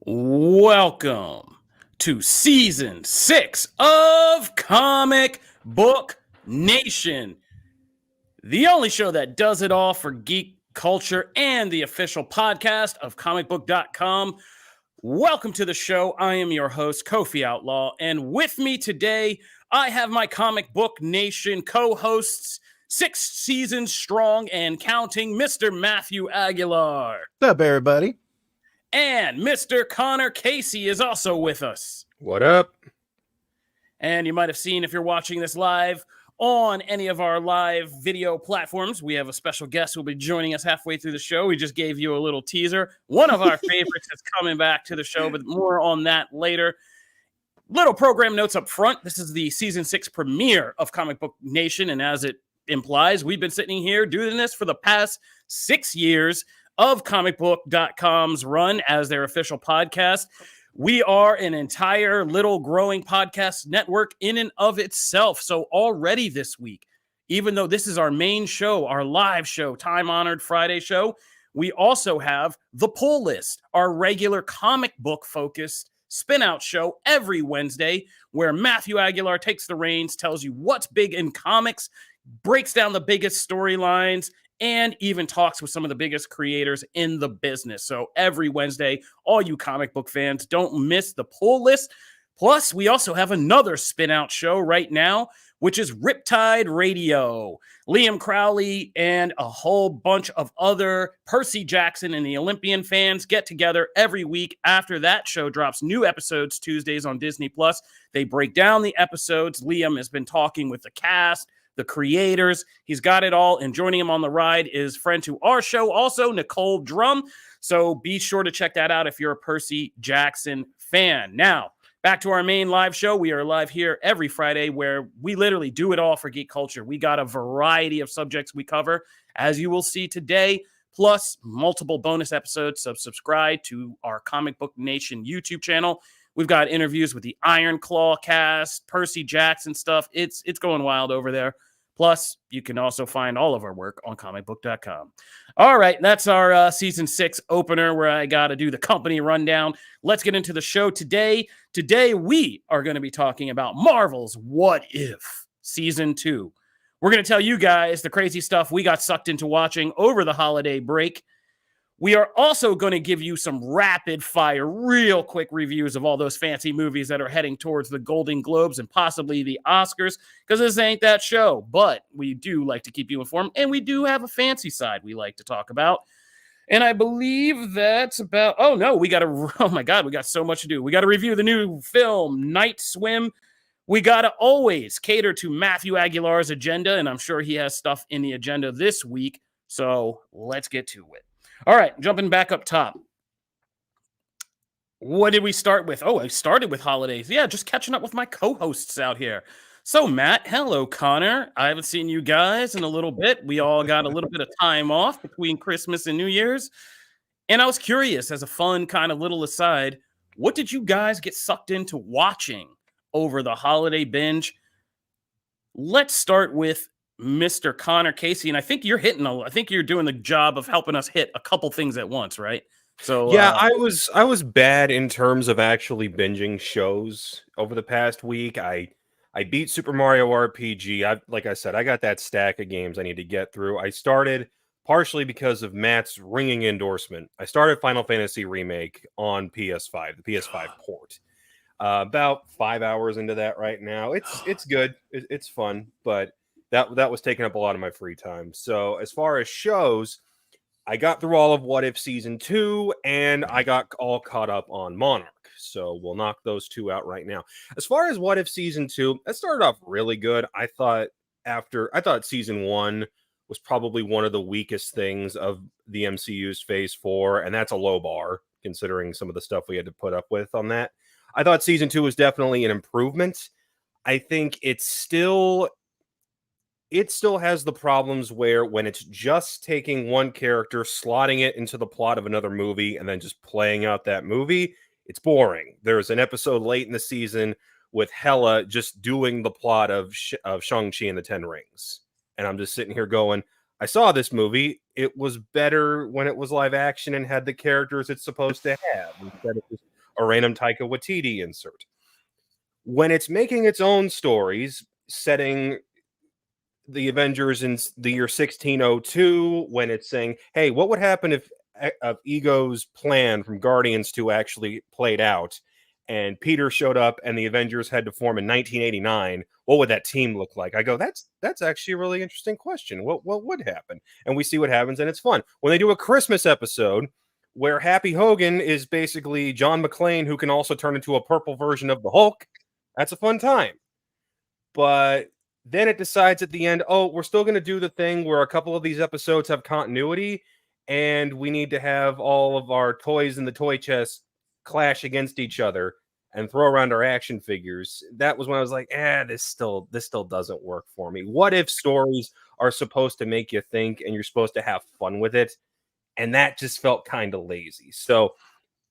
Welcome to season 6 of Comic Book Nation, the only show that does it all for geek culture and the official podcast of Comicbook.com. Welcome to the show. I am your host, Kofi Outlaw, and with me today, I have my Comic Book Nation co-hosts, 6 seasons strong and counting, Mr. Matthew Aguilar. What's up, everybody? And Mr. Connor Casey is also with us. What up? And you might have seen, if you're watching this live on any of our live video platforms, we have a special guest who will be joining us halfway through the show. We just gave you a little teaser. One of our favorites is coming back to the show, but more on that later. Little program notes up front. This is the season 6 premiere of Comic Book Nation, and as it implies, we've been sitting here doing this for the past 6 years of Comicbook.com's run as their official podcast. We are an entire little growing podcast network in and of itself. So already this week, even though this is our main show, our live show, time-honored Friday show, we also have The Pull List, our regular comic book-focused spin-out show every Wednesday, where Matthew Aguilar takes the reins, tells you what's big in comics, breaks down the biggest storylines, and even talks with some of the biggest creators in the business. So every Wednesday, all you comic book fans, don't miss The Pull List. Plus, we also have another spin-out show right now, which is Riptide Radio. Liam Crowley and a whole bunch of other Percy Jackson and the Olympian fans get together every week. After that show drops new episodes Tuesdays on Disney+. They break down the episodes. Liam has been talking with the cast, the creators. He's got it all. And joining him on the ride is friend to our show, also Nicole Drum. So be sure to check that out if you're a Percy Jackson fan. Now, back to our main live show. We are live here every Friday where we literally do it all for geek culture. We got a variety of subjects we cover, as you will see today, plus multiple bonus episodes. So subscribe to our Comic Book Nation YouTube channel. We've got interviews with the Iron Claw cast, Percy Jackson stuff. It's going wild over there. Plus, you can also find all of our work on comicbook.com. All right, that's our season 6 opener where I got to do the company rundown. Let's get into the show today. Today, we are going to be talking about Marvel's What If Season 2. We're going to tell you guys the crazy stuff we got sucked into watching over the holiday break. We are also going to give you some rapid fire, real quick reviews of all those fancy movies that are heading towards the Golden Globes and possibly the Oscars, because this ain't that show. But we do like to keep you informed, and we do have a fancy side we like to talk about. And I believe that's about, oh my God, we got so much to do. We got to review the new film, Night Swim. We got to always cater to Matthew Aguilar's agenda, and I'm sure he has stuff in the agenda this week. So let's get to it. All right, jumping back up top. What did we start with? Oh, I started with holidays. Yeah, just catching up with my co-hosts out here. So, Matt, hello, Connor. I haven't seen you guys in a little bit. We all got a little bit of time off between Christmas and New Year's. And I was curious, as a fun kind of little aside, what did you guys get sucked into watching over the holiday binge? Let's start with Mr. Connor Casey, and I think you're doing the job of helping us hit a couple things at once, right? So yeah, I was bad in terms of actually binging shows over the past week. I beat Super Mario RPG. Like I said, I got that stack of games I need to get through. I started partially because of Matt's ringing endorsement. I started Final Fantasy Remake on PS5, the PS5 port. About 5 hours into that right now. It's good. It's fun, but that was taking up a lot of my free time. So as far as shows, I got through all of What If Season 2, and I got all caught up on Monarch. So we'll knock those two out right now. As far as What If Season 2, that started off really good. I thought Season 1 was probably one of the weakest things of the MCU's Phase 4, and that's a low bar, considering some of the stuff we had to put up with on that. I thought Season 2 was definitely an improvement. I think it still has the problems where when it's just taking one character, slotting it into the plot of another movie, and then just playing out that movie, it's boring. There's an episode late in the season with Hela just doing the plot of Shang-Chi and the Ten Rings. And I'm just sitting here going, I saw this movie. It was better when it was live action and had the characters it's supposed to have, instead of just a random Taika Waititi insert. When it's making its own stories, setting the Avengers in the year 1602, when it's saying, hey, what would happen if Ego's plan from Guardians 2 actually played out and Peter showed up and the Avengers had to form in 1989, what would that team look like? I go, that's actually a really interesting question. What would happen? And we see what happens, and it's fun. When they do a Christmas episode where Happy Hogan is basically John McClane, who can also turn into a purple version of the Hulk, that's a fun time. But then it decides at the end, oh, we're still going to do the thing where a couple of these episodes have continuity, and we need to have all of our toys in the toy chest clash against each other and throw around our action figures. That was when I was like, this still doesn't work for me. What if stories are supposed to make you think and you're supposed to have fun with it? And that just felt kind of lazy. So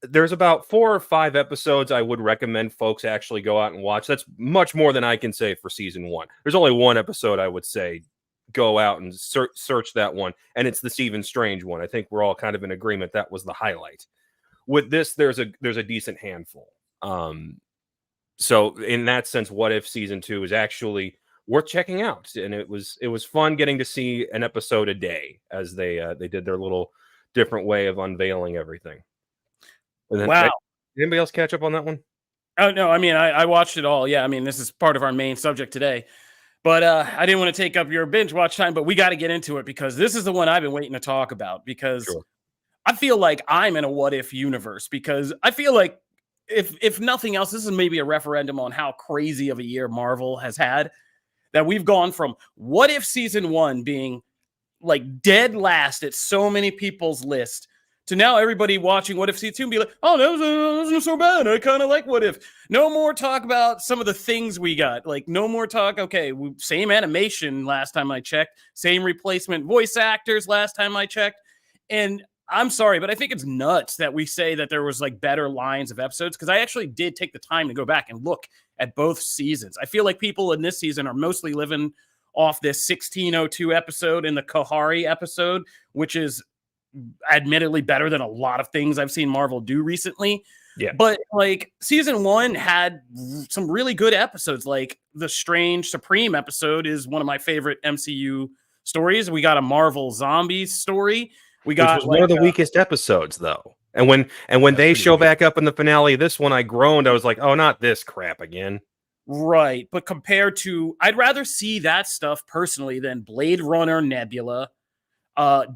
there's about 4 or 5 episodes I would recommend folks actually go out and watch. That's much more than I can say for season 1. There's only one episode I would say go out and search that one, and it's the Stephen Strange one. I think we're all kind of in agreement that was the highlight. With this, there's a decent handful. So in that sense, What If season 2 is actually worth checking out, and it was fun getting to see an episode a day as they did their little different way of unveiling everything. And then, wow. Anybody else catch up on that one? Oh, no. I mean, I watched it all. Yeah. I mean, this is part of our main subject today. But I didn't want to take up your binge watch time, but we got to get into it because this is the one I've been waiting to talk about because Sure. I feel like I'm in a what if universe because I feel like if nothing else, this is maybe a referendum on how crazy of a year Marvel has had, that we've gone from what if season 1 being like dead last at so many people's list to now everybody watching What If season 2 and be like, oh, that wasn't so bad. I kind of like What If. No more talk about some of the things we got. Like, no more talk. Okay, same animation last time I checked. Same replacement voice actors last time I checked. And I'm sorry, but I think it's nuts that we say that there was like better lines of episodes because I actually did take the time to go back and look at both seasons. I feel like people in this season are mostly living off this 1602 episode and the Kohari episode, which is admittedly better than a lot of things I've seen Marvel do recently. Yeah. But like season 1 had some really good episodes. Like the Strange Supreme episode is one of my favorite MCU stories. We got a Marvel Zombies story. We got which was one of the weakest episodes though. And when they show back up in the finale of this one, I groaned. I was like, oh, not this crap again. Right. But compared to, I'd rather see that stuff personally than Blade Runner Nebula,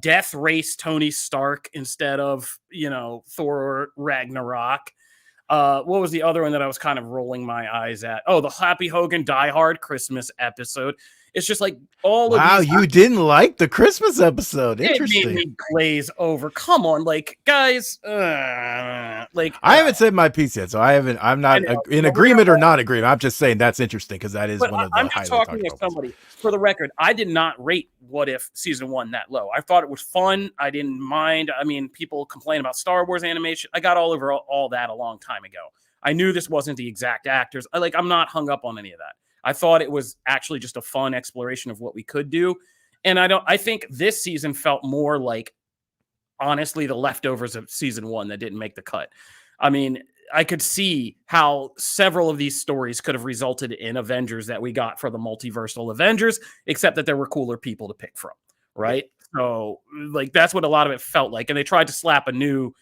Death Race Tony Stark instead of, Thor Ragnarok. What was the other one that I was kind of rolling my eyes at? Oh, the Happy Hogan Die Hard Christmas episode. It's just like all of wow, these. you didn't like the Christmas episode. Interesting. It made me glaze over. Come on, like guys, I haven't said my piece yet, so I'm not in agreement or not agreement. I'm just saying that's interesting because that is one of the. I'm just talking to somebody. For the record, I did not rate What If season 1 that low. I thought it was fun. I didn't mind. I mean, people complain about Star Wars animation. I got all over all that a long time ago. I knew this wasn't the exact actors. I'm not hung up on any of that. I thought it was actually just a fun exploration of what we could do. And I think this season felt more like, honestly, the leftovers of season 1 that didn't make the cut. I mean, I could see how several of these stories could have resulted in Avengers that we got for the multiversal Avengers, except that there were cooler people to pick from, right? So, that's what a lot of it felt like. And they tried to slap a new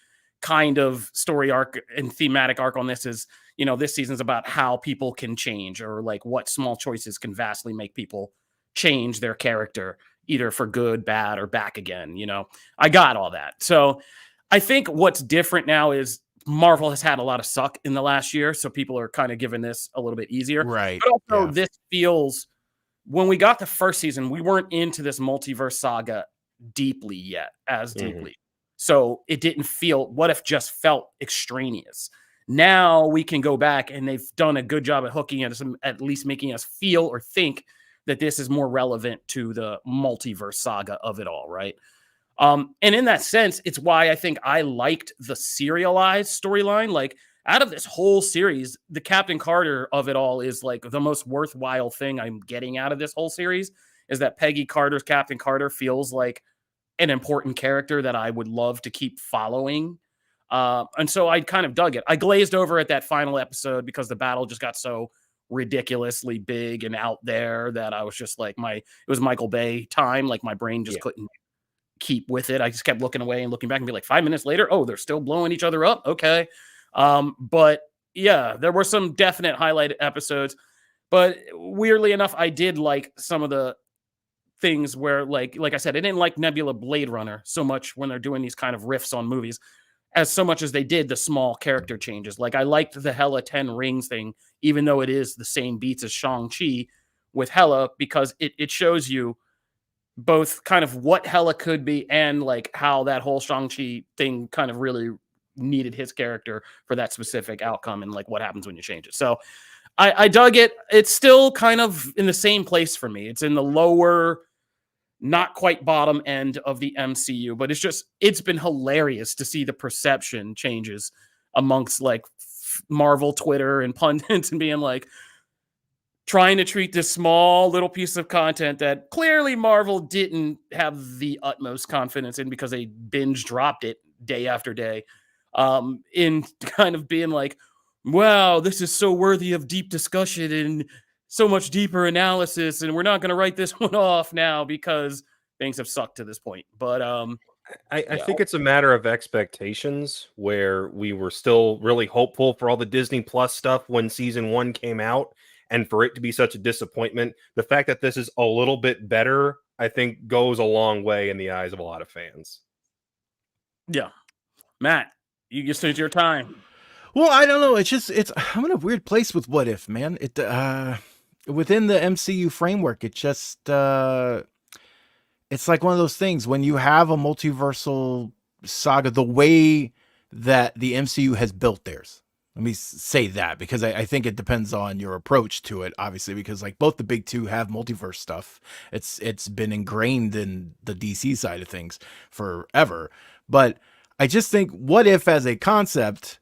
kind of story arc and thematic arc on this is, this season's about how people can change or what small choices can vastly make people change their character, either for good, bad, or back again. I got all that. So I think what's different now is Marvel has had a lot of suck in the last year. So people are kind of giving this a little bit easier. Right. But also this feels, when we got the first season, we weren't into this multiverse saga deeply yet, deeply. So it didn't feel, What If just felt extraneous. Now we can go back and they've done a good job at hooking us, at least making us feel or think that this is more relevant to the multiverse saga of it all, right? And in that sense, it's why I think I liked the serialized storyline. Out of this whole series, the Captain Carter of it all is the most worthwhile thing I'm getting out of this whole series is that Peggy Carter's Captain Carter feels like an important character that I would love to keep following. And so I kind of dug it. I glazed over at that final episode because the battle just got so ridiculously big and out there that I was just like, it was Michael Bay time. Like my brain just couldn't keep with it. I just kept looking away and looking back and be like, 5 minutes later, oh, they're still blowing each other up. Okay. But yeah, there were some definite highlight episodes, but weirdly enough, I did like some of the things where like I said, I didn't like Nebula Blade Runner so much when they're doing these kind of riffs on movies as so much as they did the small character changes. Like I liked the Hela 10 rings thing, even though it is the same beats as Shang-Chi with Hela, because it shows you both kind of what Hela could be and like how that whole Shang-Chi thing kind of really needed his character for that specific outcome and like what happens when you change it. So I dug it. It's still kind of in the same place for me. It's in the lower, not quite bottom end of the MCU, but it's been hilarious to see the perception changes amongst like Marvel Twitter and pundits and being like, trying to treat this small little piece of content that clearly Marvel didn't have the utmost confidence in because they binge dropped it day after day, in kind of being like, wow, this is so worthy of deep discussion and so much deeper analysis, and we're not going to write this one off now because things have sucked to this point. But I think it's a matter of expectations, where we were still really hopeful for all the Disney Plus stuff when season 1 came out, and for it to be such a disappointment. The fact that this is a little bit better, I think, goes a long way in the eyes of a lot of fans. Yeah. Matt, you just it's your time. Well, I don't know. I'm in a weird place with What If, man. Within the MCU framework, it's like one of those things when you have a multiversal saga, the way that the MCU has built theirs. Let me say that, because I think it depends on your approach to it, obviously, because like both the big two have multiverse stuff. It's been ingrained in the DC side of things forever. But I just think What If as a concept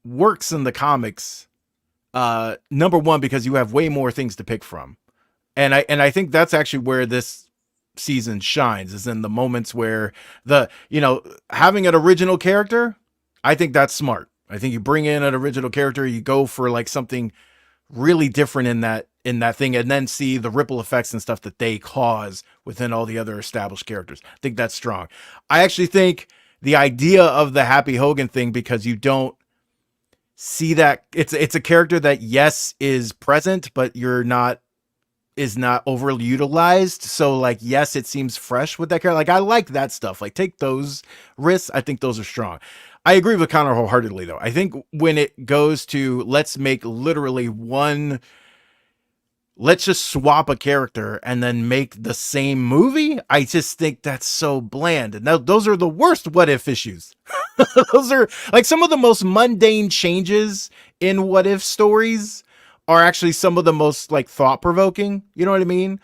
works in the comics, number one, because you have way more things to pick from. And I think that's actually where this season shines, is in the moments where having an original character, I think that's smart. I think you bring in an original character, you go for like something really different in that thing, and then see the ripple effects and stuff that they cause within all the other established characters. I think that's strong. I actually think the idea of the Happy Hogan thing, because you don't see that it's a character that, yes, is present, but is not overly utilized. So like, yes, it seems fresh with that character. Like I like that stuff. Like take those risks. I think those are strong. I agree with Connor wholeheartedly though. I think when it goes to let's make literally let's just swap a character and then make the same movie, I just think that's so bland. And those are the worst What If issues. Those are like some of the most mundane changes in What If stories are actually some of the most like thought provoking. You know what I mean?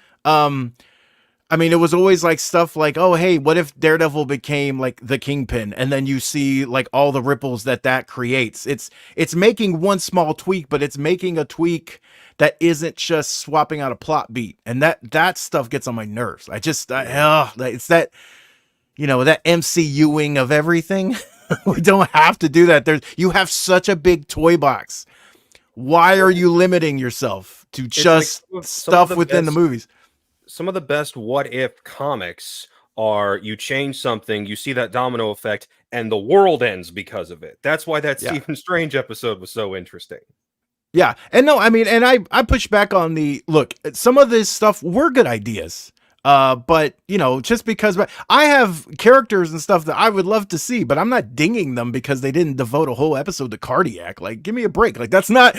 I mean, it was always like stuff like, oh, hey, what if Daredevil became like the Kingpin? And then you see like all the ripples that creates. It's making one small tweak, but it's making a tweak that isn't just swapping out a plot beat. And that stuff gets on my nerves. It's that, that MCUing of everything. We don't have to do that. You have such a big toy box. Why are you limiting yourself to just like stuff within the movies? Some of the best What If comics are you change something, you see that domino effect, and the world ends because of it. That's why that Stephen Strange episode was so interesting. Yeah. And no, I mean, and I push back on look, some of this stuff were good ideas. But just because I have characters and stuff that I would love to see, but I'm not dinging them because they didn't devote a whole episode to Cardiac. Like, give me a break. Like, that's not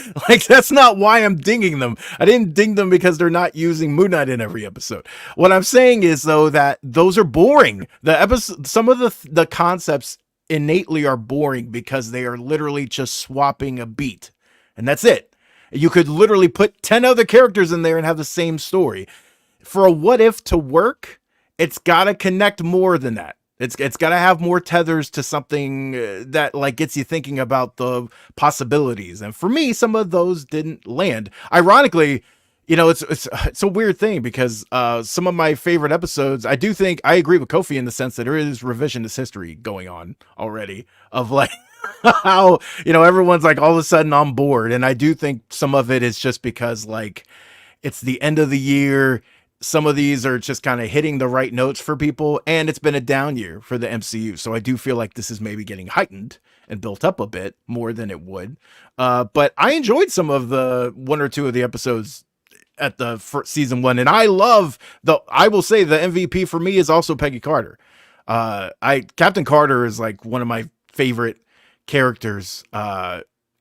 why I'm dinging them. I didn't ding them because they're not using Moon Knight in every episode. What I'm saying is though, that those are boring. Some of the concepts innately are boring because they are literally just swapping a beat, and that's it. You could literally put 10 other characters in there and have the same story. For a What If to work, it's got to connect more than that. It's got to have more tethers to something that like gets you thinking about the possibilities. And for me, some of those didn't land. Ironically, You know, it's a weird thing because some of my favorite episodes, I do think I agree with Kofi in the sense that there is revisionist history going on already of like how, you know, everyone's like all of a sudden on board. And I do think some of it is just because like it's the end of the year. Some of these are just kind of hitting the right notes for people, and it's been a down year for the MCU. So I do feel like this is maybe getting heightened and built up a bit more than it would. But I enjoyed some of the one or two of the episodes at the first season one, and I will say the MVP for me is also Peggy Carter. Captain Carter is like one of my favorite characters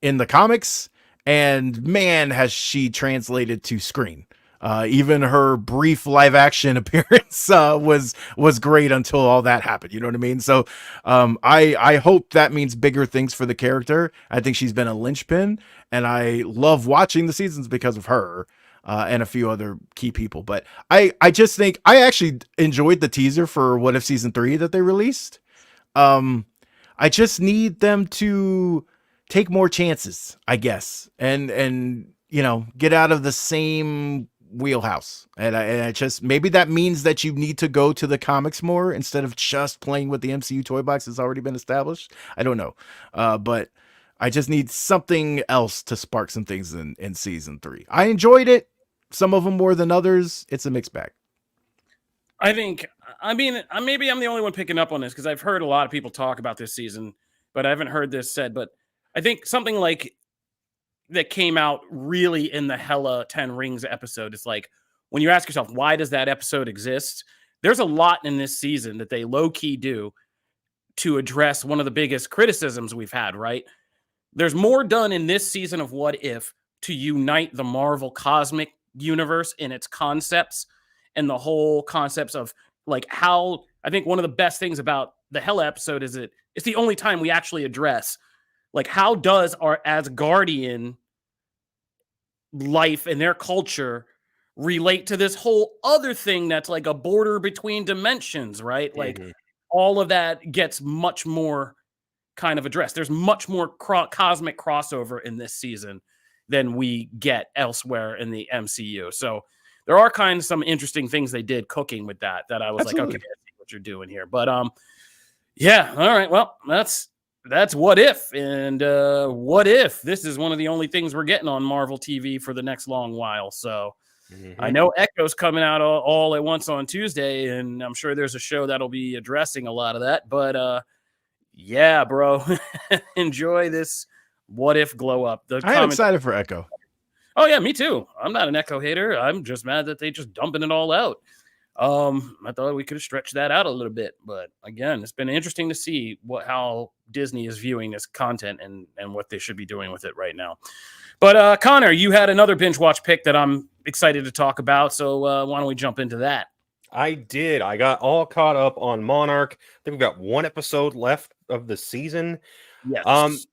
in the comics, and man, has she translated to screen. Even her brief live action appearance was great until all that happened. You know what I mean? So I hope that means bigger things for the character. I think she's been a linchpin, and I love watching the seasons because of her. And a few other key people. But I just think I actually enjoyed the teaser for What If Season 3 that they released. I just need them to take more chances, I guess, and you know, get out of the same wheelhouse. And I just, maybe that means that you need to go to the comics more instead of just playing with the MCU toy box that's already been established. I don't know. But I just need something else to spark some things in season 3. I enjoyed it. Some of them more than others. It's a mixed bag. I think, I mean, maybe I'm the only one picking up on this because I've heard a lot of people talk about this season, but I haven't heard this said. But I think something like that came out really in the Hella 10 Rings episode. It's like when you ask yourself, why does that episode exist? There's a lot in this season that they low key do to address one of the biggest criticisms we've had, right? There's more done in this season of What If to unite the Marvel cosmic universe in its concepts and the whole concepts of like how I think one of the best things about the Hella episode is it's the only time we actually address like how does our Asgardian life and their culture relate to this whole other thing that's like a border between dimensions, right? Like all of that gets much more kind of addressed. There's much more cosmic crossover in this season than we get elsewhere in the MCU. So there are kind of some interesting things they did cooking with that I was Absolutely. like, okay, I see what you're doing here. But yeah, all right. Well, that's What If. And What If this is one of the only things we're getting on Marvel TV for the next long while. So I know Echo's coming out all at once on Tuesday, and I'm sure there's a show that'll be addressing a lot of that. But yeah, bro, enjoy this What If glow up. I'm excited for Echo. Oh yeah, me too. I'm not an Echo hater. I'm just mad that they just dumping it all out. I thought we could have stretched that out a little bit, but again, it's been interesting to see how Disney is viewing this content and what they should be doing with it right now. But Connor, you had another binge watch pick that I'm excited to talk about. So why don't we jump into that? I did. I got all caught up on Monarch. I think we've got one episode left of the season. Yes.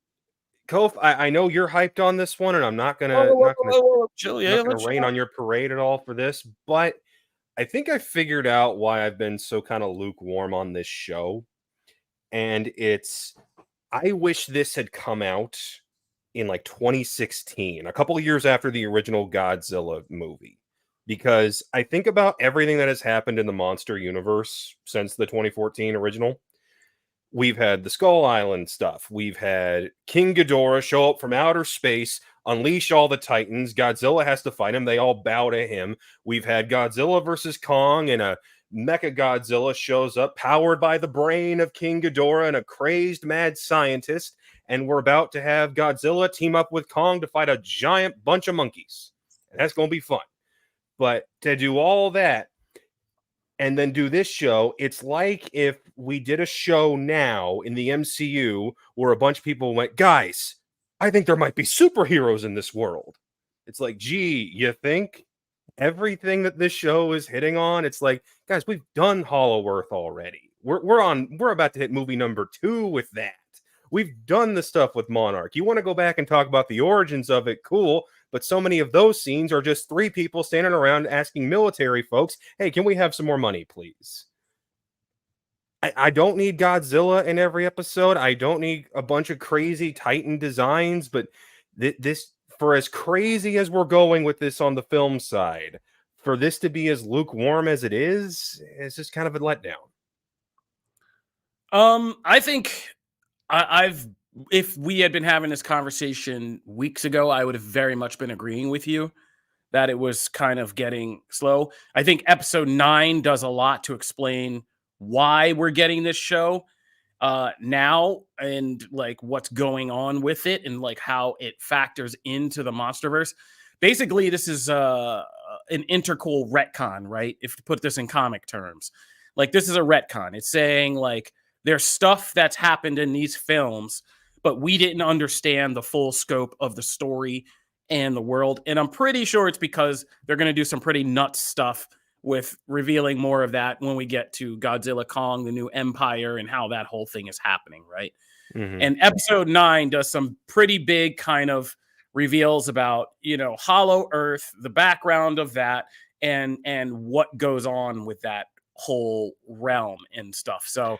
Kof, I know you're hyped on this one, and I'm not gonna rain on your parade at all for this, but I think I figured out why I've been so kind of lukewarm on this show. And I wish this had come out in like 2016, a couple of years after the original Godzilla movie. Because I think about everything that has happened in the monster universe since the 2014 original. We've had the Skull Island stuff. We've had King Ghidorah show up from outer space, unleash all the Titans. Godzilla has to fight him. They all bow to him. We've had Godzilla versus Kong, and a Mecha Godzilla shows up, powered by the brain of King Ghidorah and a crazed mad scientist. And we're about to have Godzilla team up with Kong to fight a giant bunch of monkeys. And that's going to be fun. But to do all that and then do this show, it's like if we did a show now in the MCU where a bunch of people went, guys, I think there might be superheroes in this world. It's like, gee, you think? Everything that this show is hitting on, it's like, guys, we've done Hollow Earth already. We're about to hit movie number 2 with that. We've done the stuff with Monarch. You want to go back and talk about the origins of it, cool. But so many of those scenes are just 3 people standing around asking military folks, hey, can we have some more money, please? I don't need Godzilla in every episode. I don't need a bunch of crazy Titan designs, but this for as crazy as we're going with this on the film side, for this to be as lukewarm as it is, it's just kind of a letdown. I think I've if we had been having this conversation weeks ago, I would have very much been agreeing with you that it was kind of getting slow. I think episode 9 does a lot to explain why we're getting this show now, and like what's going on with it, and like how it factors into the Monsterverse. Basically, this is an intercal retcon, right? If to put this in comic terms, like this is a retcon. It's saying like there's stuff that's happened in these films, but we didn't understand the full scope of the story and the world. And I'm pretty sure it's because they're going to do some pretty nuts stuff with revealing more of that when we get to Godzilla Kong, the New Empire, and how that whole thing is happening, right? Mhm. And episode 9 does some pretty big kind of reveals about, Hollow Earth, the background of that, and what goes on with that whole realm and stuff. So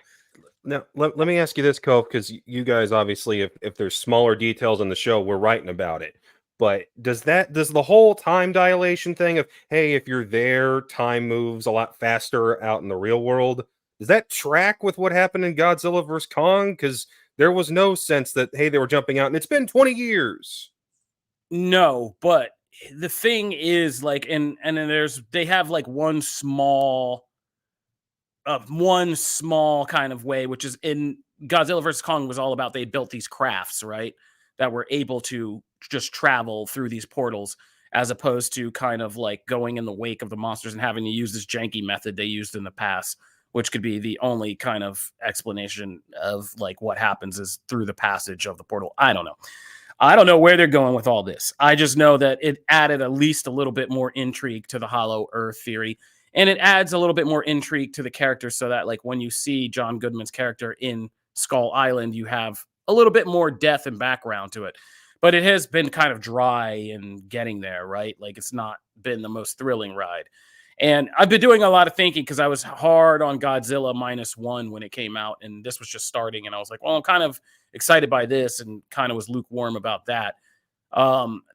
Now, let me ask you this, Cove, because you guys obviously, if there's smaller details in the show, we're writing about it. But does the whole time dilation thing of, hey, if you're there, time moves a lot faster out in the real world, does that track with what happened in Godzilla vs. Kong? Because there was no sense that, hey, they were jumping out and it's been 20 years. no, but the thing is like, and then they have like one small kind of way, which is in Godzilla vs. Kong was all about they built these crafts, right? That were able to just travel through these portals, as opposed to kind of like going in the wake of the monsters and having to use this janky method they used in the past, which could be the only kind of explanation of like what happens is through the passage of the portal. I don't know. I don't know where they're going with all this. I just know that it added at least a little bit more intrigue to the Hollow Earth theory. And it adds a little bit more intrigue to the characters so that like when you see John Goodman's character in Skull Island, you have a little bit more depth and background to it. But it has been kind of dry in getting there, right? Like it's not been the most thrilling ride. And I've been doing a lot of thinking because I was hard on Godzilla -1 when it came out, and this was just starting. And I was like, well, I'm kind of excited by this, and kind of was lukewarm about that.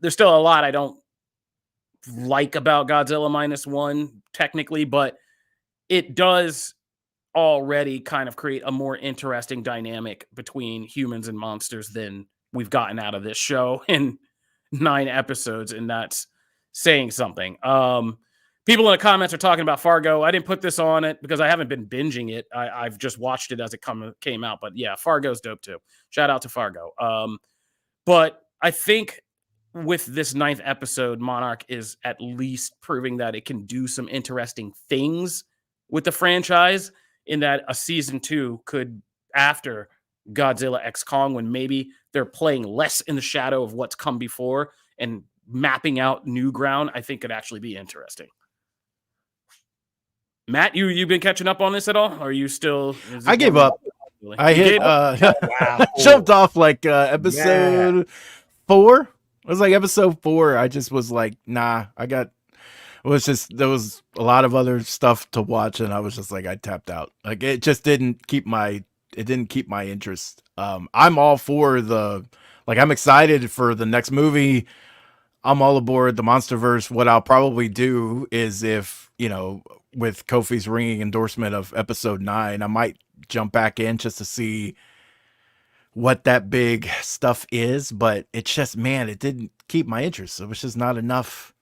There's still a lot I don't like about Godzilla -1 technically, but it does already kind of create a more interesting dynamic between humans and monsters than we've gotten out of this show in 9 episodes, and that's saying something. People in the comments are talking about Fargo. I didn't put this on it because I haven't been binging it. I've just watched it as it came out. But yeah, Fargo's dope too. Shout out to Fargo. But I think with this 9th episode, Monarch is at least proving that it can do some interesting things with the franchise, in that a season 2 could, after Godzilla X Kong, when maybe they're playing less in the shadow of what's come before and mapping out new ground, I think could actually be interesting. Matt, you been catching up on this at all? Or are you still? I gave up. I hit Wow. jumped off like episode 4. It was like episode 4. I just was like, nah, there was a lot of other stuff to watch, and I was just like, I tapped out. Like it just didn't keep my interest. I'm all for I'm excited for the next movie. I'm all aboard the Monsterverse. What I'll probably do is, if, with Kofi's ringing endorsement of episode 9, I might jump back in just to see what that big stuff is. But it's just, man, it didn't keep my interest. It was just not enough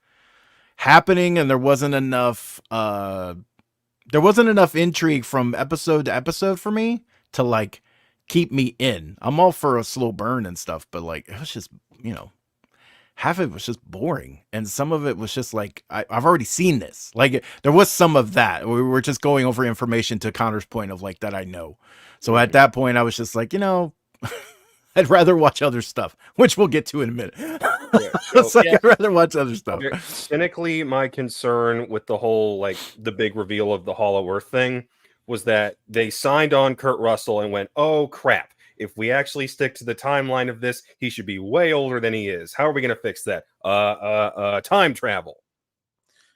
happening, and there wasn't enough intrigue from episode to episode for me to like keep me in. I'm all for a slow burn and stuff, but like it was just, half of it was just boring, and some of it was just like I've already seen this. Like there was some of that. We were just going over information, to Connor's point of like that I know. So at that point, I was just like, I'd rather watch other stuff, which we'll get to in a minute. I'd rather watch other stuff. Cynically, my concern with the whole, like, the big reveal of the Hollow Earth thing was that they signed on Kurt Russell and went, oh, crap. If we actually stick to the timeline of this, he should be way older than he is. How are we going to fix that? Time travel.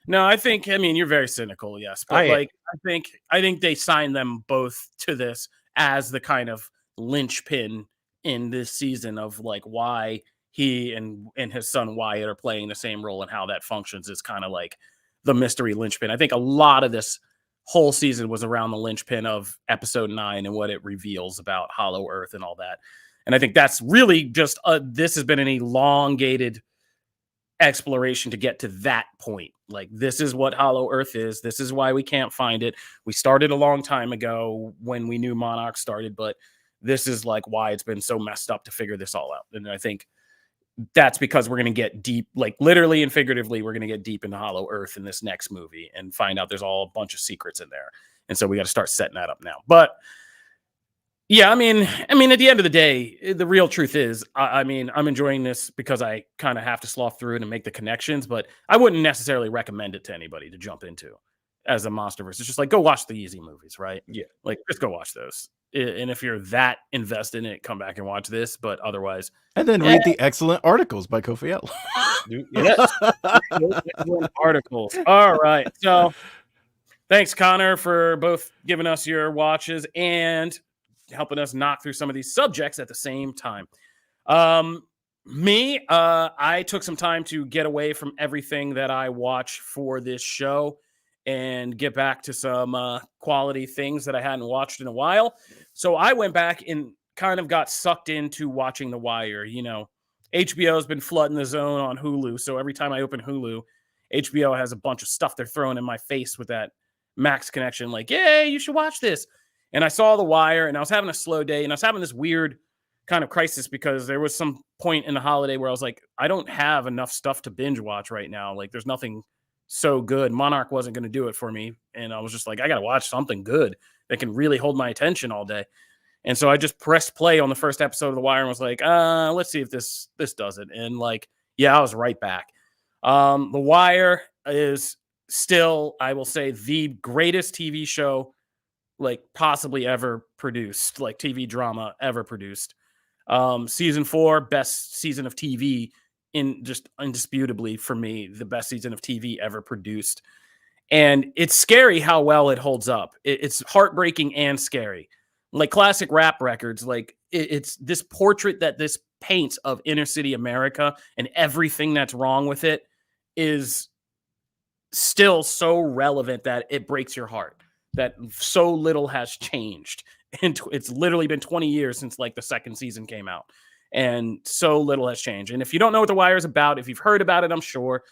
No, I mean, you're very cynical, yes. But I think they signed them both to this as the kind of linchpin in this season of like why he and his son Wyatt are playing the same role, and how that functions is kind of like the mystery linchpin. I think a lot of this whole season was around the linchpin of episode 9 and what it reveals about Hollow Earth and all that. And I think that's really just this has been an elongated exploration to get to that point. Like, this is what Hollow Earth is. This is why we can't find it. We started a long time ago when we knew Monarch started, but this is like why it's been so messed up to figure this all out. And I think that's because we're going to get deep, like literally and figuratively, we're going to get deep into Hollow Earth in this next movie and find out there's all a bunch of secrets in there. And so we got to start setting that up now. But yeah, I mean, at the end of the day, the real truth is, I'm enjoying this because I kind of have to slough through it and make the connections, but I wouldn't necessarily recommend it to anybody to jump into as a MonsterVerse. It's just like, go watch the easy movies, right? Yeah. Like, just go watch those. And if you're that invested in it, come back and watch this. But otherwise, and then read the excellent articles by Kofiel. Yes. Articles. All right. So thanks, Connor, for both giving us your watches and helping us knock through some of these subjects at the same time. I took some time to get away from everything that I watch for this show and get back to some quality things that I hadn't watched in a while. So I went back and kind of got sucked into watching The Wire. You know, HBO has been flooding the zone on Hulu. So every time I open Hulu, HBO has a bunch of stuff they're throwing in my face with that Max connection. Like, yay, you should watch this. And I saw The Wire, and I was having a slow day, and I was having this weird kind of crisis because there was some point in the holiday where I was like, I don't have enough stuff to binge watch right now. Like, there's nothing so good. Monarch wasn't going to do it for me. And I was just like, I got to watch something good that can really hold my attention all day. And so I just pressed play on the first episode of The Wire and was like, let's see if this does it. And like, yeah, I was right back. The Wire is still, I will say, the greatest TV show like possibly ever produced, like TV drama ever produced. Season 4, best season of TV, in just indisputably for me, the best season of TV ever produced. And it's scary how well it holds up. It's heartbreaking and scary. Like classic rap records, like it's this portrait that this paints of inner city America and everything that's wrong with it is still so relevant that it breaks your heart that so little has changed. And it's literally been 20 years since like the second season came out. And so little has changed. And if you don't know what The Wire is about, if you've heard about it, I'm sure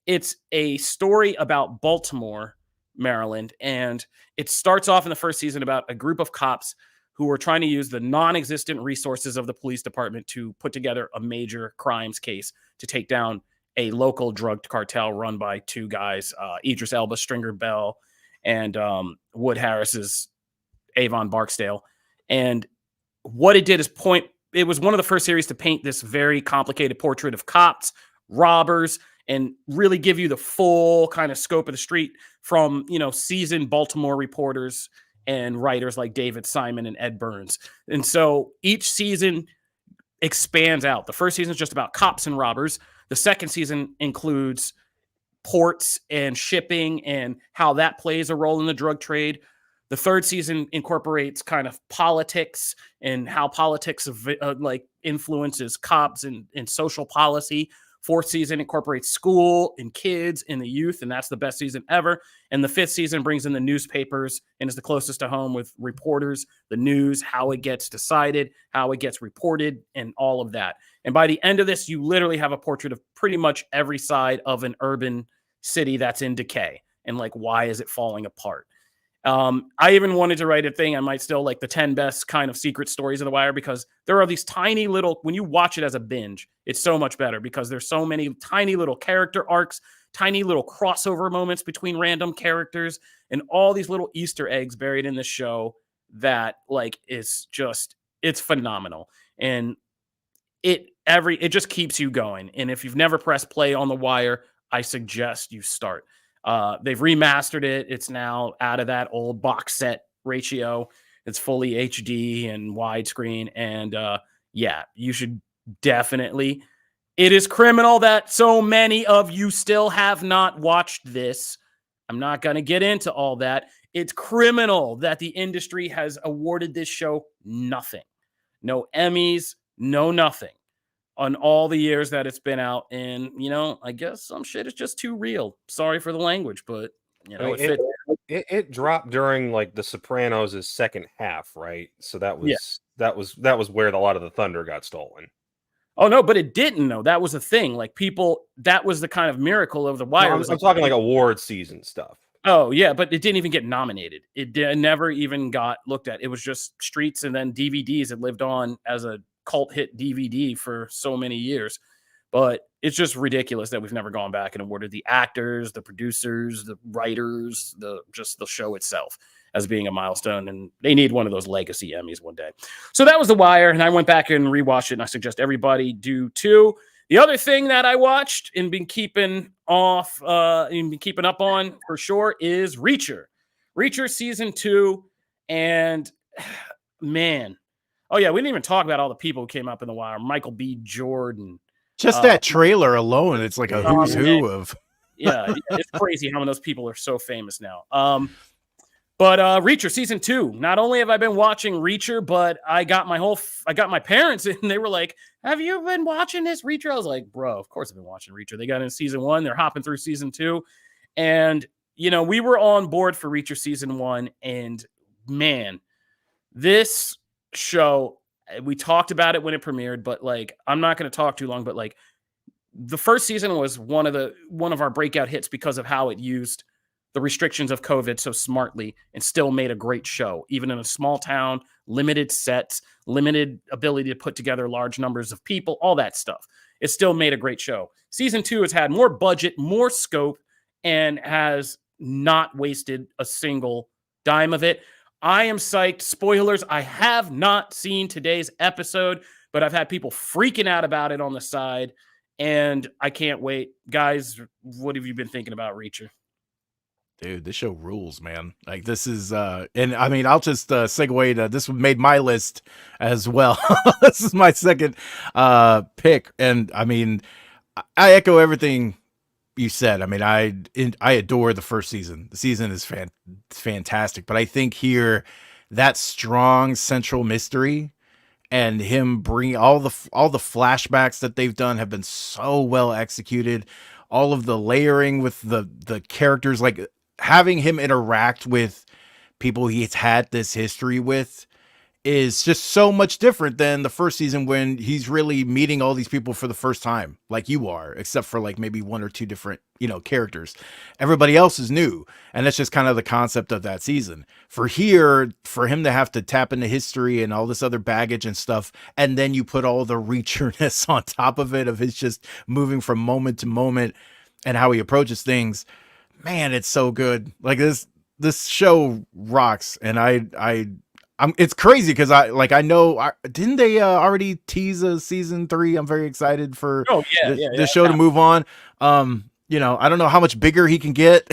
it's a story about Baltimore, Maryland. And it starts off in the first season about a group of cops who are trying to use the non-existent resources of the police department to put together a major crimes case to take down a local drug cartel run by two guys, Idris Elba, Stringer Bell, and Wood Harris's Avon Barksdale. And what it did is it was one of the first series to paint this very complicated portrait of cops, robbers, and really give you the full kind of scope of the street from, you know, seasoned Baltimore reporters and writers like David Simon and Ed Burns. And so each season expands out. The first season is just about cops and robbers. The second season includes ports and shipping and how that plays a role in the drug trade. The third season incorporates kind of politics and how politics like influences cops and social policy. Fourth season incorporates school and kids and the youth, and that's the best season ever. And the fifth season brings in the newspapers and is the closest to home with reporters, the news, how it gets decided, how it gets reported, and all of that. And by the end of this, you literally have a portrait of pretty much every side of an urban city that's in decay and like, why is it falling apart? I even wanted to write a thing. I might still like the 10 best kind of secret stories of The Wire, because there are these tiny little, when you watch it as a binge, it's so much better because there's so many tiny little character arcs, tiny little crossover moments between random characters, and all these little Easter eggs buried in this show that like is just, it's phenomenal. And it just keeps you going. And if you've never pressed play on The Wire, I suggest you start. They've remastered it. It's now out of that old box set ratio. It's fully HD and widescreen. And yeah, you should definitely. It is criminal that so many of you still have not watched this. I'm not going to get into all that. It's criminal that the industry has awarded this show nothing. No Emmys, no nothing. on all the years that it's been out. And, I guess some shit is just too real. Sorry for the language, but, I mean, it fits. it dropped during like The Sopranos' second half, right? So that Yeah. was where a lot of the thunder got stolen. Oh, no, but it didn't, though. That was the thing. Like, that was the kind of miracle of The Wire. No, I'm talking like award season stuff. Oh, yeah, but it didn't even get nominated. It never even got looked at. It was just streets, and then DVDs. It lived on as a cult hit DVD for so many years. But it's just ridiculous that we've never gone back and awarded the actors, the producers, the writers, the show itself as being a milestone. And they need one of those legacy Emmys one day. So that was The Wire, and I went back and rewatched it, and I suggest everybody do too. The other thing that I watched and been keeping up on for sure is Reacher. Reacher season 2, and man, oh yeah, we didn't even talk about all the people who came up in The Wire. Michael B. Jordan. Just that trailer alone, it's like a who's who of. Yeah, it's crazy how many of those people are so famous now. But Reacher season 2. Not only have I been watching Reacher, but I got my parents and they were like, "Have you been watching this Reacher?" I was like, "Bro, of course I've been watching Reacher." They got in season 1, they're hopping through season 2, and we were on board for Reacher season 1, and man, this show, we talked about it when it premiered, but like, I'm not going to talk too long, but like, the first season was one of our breakout hits because of how it used the restrictions of COVID so smartly and still made a great show, even in a small town, limited sets, limited ability to put together large numbers of people, all that stuff. It still made a great show. Season 2 has had more budget, more scope, and has not wasted a single dime of it. I am psyched. Spoilers, I have not seen today's episode, but I've had people freaking out about it on the side, and I can't wait. Guys, what have you been thinking about Reacher? Dude, this show rules, man. Like, this is, and I mean, I'll just segue to this. Made my list as well. This is my second pick, and I mean, I echo everything you said. I mean, I adore the first season. The season is fantastic, but I think here that strong central mystery and him bringing all the flashbacks that they've done have been so well executed. All of the layering with the characters, like having him interact with people he's had this history with, is just so much different than the first season when he's really meeting all these people for the first time, like you are, except for like maybe one or two different, characters. Everybody else is new. And that's just kind of the concept of that season. For him to have to tap into history and all this other baggage and stuff, and then you put all the reacherness on top of it, of his just moving from moment to moment and how he approaches things. Man, it's so good. Like, this show rocks. And it's crazy because I know, didn't they already tease a season 3? I'm very excited for the show to move on. I don't know how much bigger he can get.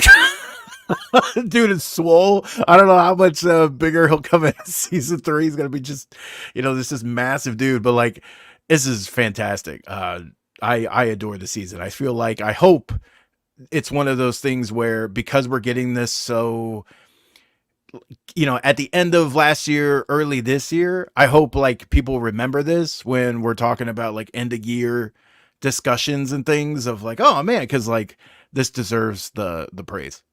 Dude is swole. I don't know how much bigger he'll come in season 3. He's gonna be just, this is massive dude. But like, this is fantastic. I adore the season. I hope it's one of those things where, because we're getting this so, at the end of last year, early this year, I hope like people remember this when we're talking about like end of year discussions and things of like, oh man, because like this deserves the praise.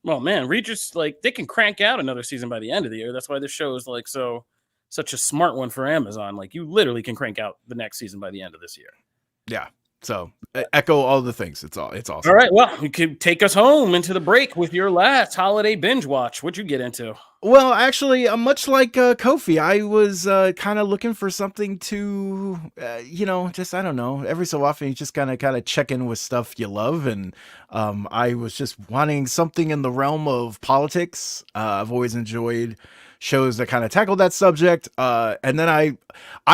Well, man, Reacher's like, they can crank out another season by the end of the year. That's why this show is like such a smart one for Amazon. Like, you literally can crank out the next season by the end of this year. Yeah. So echo all the things. It's awesome. All right. Well, you could take us home into the break with your last holiday binge watch. What'd you get into? Well, actually, much like Kofi, I was kind of looking for something to, just, I don't know, every so often you just kind of check in with stuff you love. And I was just wanting something in the realm of politics. I've always enjoyed shows that kind of tackle that subject. And then I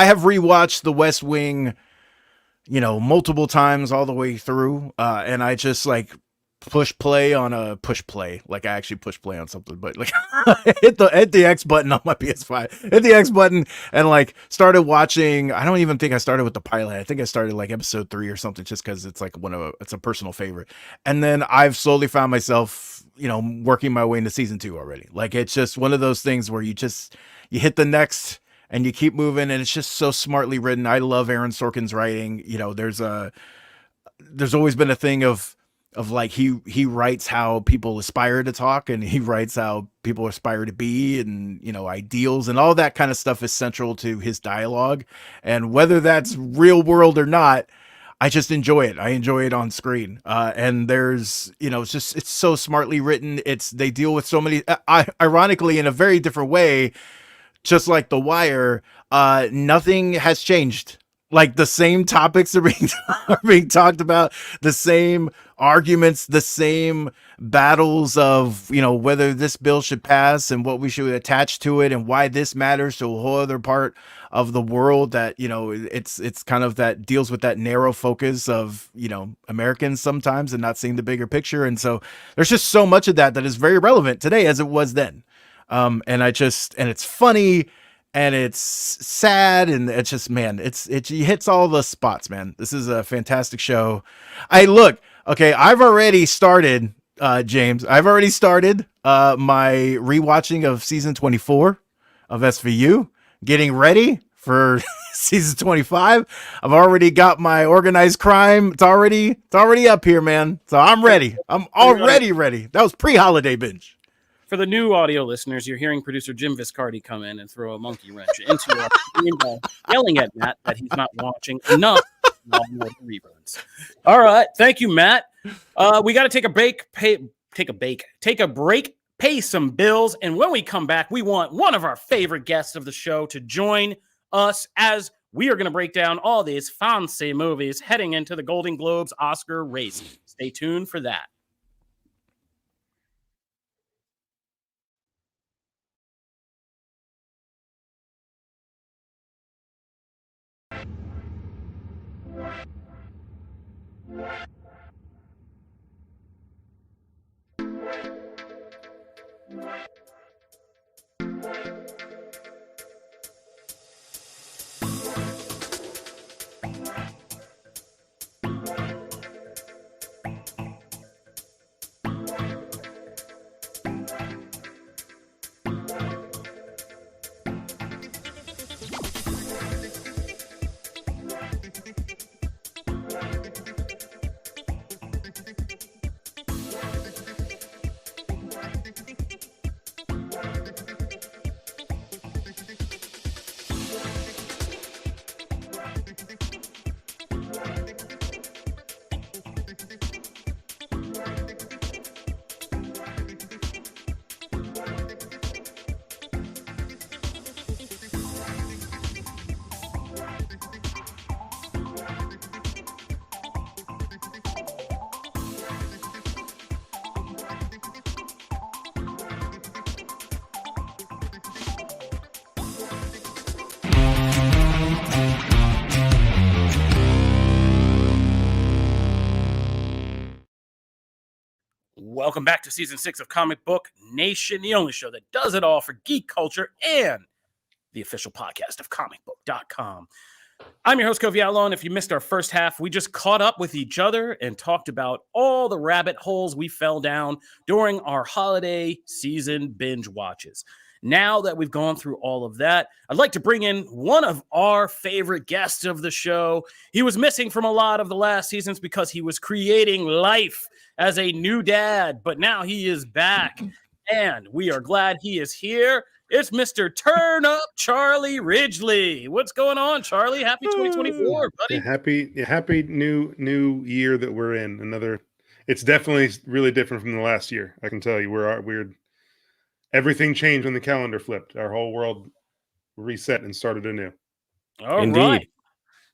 have rewatched The West Wing, multiple times all the way through. And I just like push play, like I actually push play on something, but like hit the X button on my PS5, hit the X button and like started watching. I don't even think I started with the pilot. I think I started like episode 3 or something, just because it's like it's a personal favorite. And then I've slowly found myself, working my way into season 2 already. Like, it's just one of those things where you hit the next and you keep moving, and it's just so smartly written. I love Aaron Sorkin's writing. There's always been a thing of like he writes how people aspire to talk, and he writes how people aspire to be, and ideals and all that kind of stuff is central to his dialogue. And whether that's real world or not, I just enjoy it. I enjoy it on screen. And there's, it's so smartly written. They deal with so many, ironically, in a very different way, just like The Wire. Nothing has changed. Like, the same topics are being talked about, the same arguments, the same battles of, whether this bill should pass and what we should attach to it and why this matters to a whole other part of the world that, it's kind of that deals with that narrow focus of, Americans sometimes and not seeing the bigger picture. And so there's just so much of that is very relevant today as it was then. And it's funny. And it's sad, and it's just, man, it hits all the spots, man. This is a fantastic show. I've already started, James. I've already started my rewatching of season 24 of SVU, getting ready for season 25. I've already got my organized crime. It's already up here, man. So I'm ready. I'm already ready. That was pre-holiday binge. For the new audio listeners, you're hearing producer Jim Viscardi come in and throw a monkey wrench into our screen by yelling at Matt that he's not watching enough reruns. All right. Thank you, Matt. We got to take a break, pay some bills. And when we come back, we want one of our favorite guests of the show to join us as we are going to break down all these fancy movies heading into the Golden Globes Oscar race. Stay tuned for that. Welcome back to season 6 of Comic Book Nation, the only show that does it all for geek culture and the official podcast of Comicbook.com. I'm your host, Kofi Outlaw, and if you missed our first half, we just caught up with each other and talked about all the rabbit holes we fell down during our holiday season binge watches. Now that we've gone through all of that, I'd like to bring in one of our favorite guests of the show. He was missing from a lot of the last seasons because he was creating life as a new dad, but now he is back, and we are glad he is here. It's Mr. Turn Up Charlie Ridgely. What's going on, Charlie? Happy 2024, buddy. Happy new year that we're in. It's definitely really different from the last year. I can tell you, everything changed when the calendar flipped. Our whole world reset and started anew. All Indeed. right.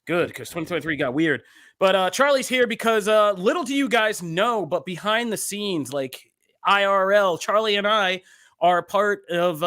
Good, because 2023 got weird. But Charlie's here because little do you guys know, but behind the scenes, like IRL, Charlie and I are part of,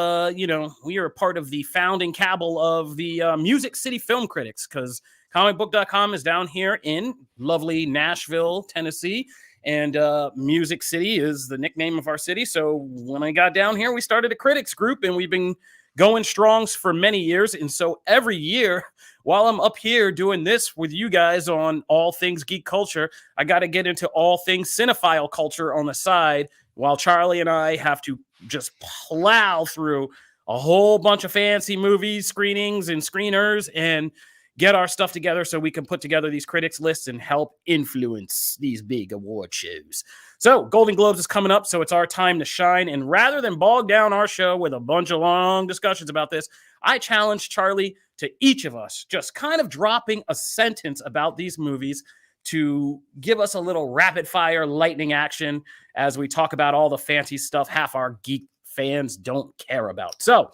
we are part of the founding cabal of the Music City Film Critics, because ComicBook.com is down here in lovely Nashville, Tennessee, and Music City is the nickname of our city. So when I got down here, we started a critics group, and we've been going strongs for many years. And so every year, while I'm up here doing this with you guys on all things geek culture, I got to get into all things cinephile culture on the side, while Charlie and I have to just plow through a whole bunch of fancy movies, screenings, and screeners, and get our stuff together so we can put together these critics lists and help influence these big award shows. So Golden Globes is coming up, so it's our time to shine. And rather than bog down our show with a bunch of long discussions about this, I challenge Charlie to each of us just kind of dropping a sentence about these movies to give us a little rapid fire lightning action as we talk about all the fancy stuff half our geek fans don't care about. So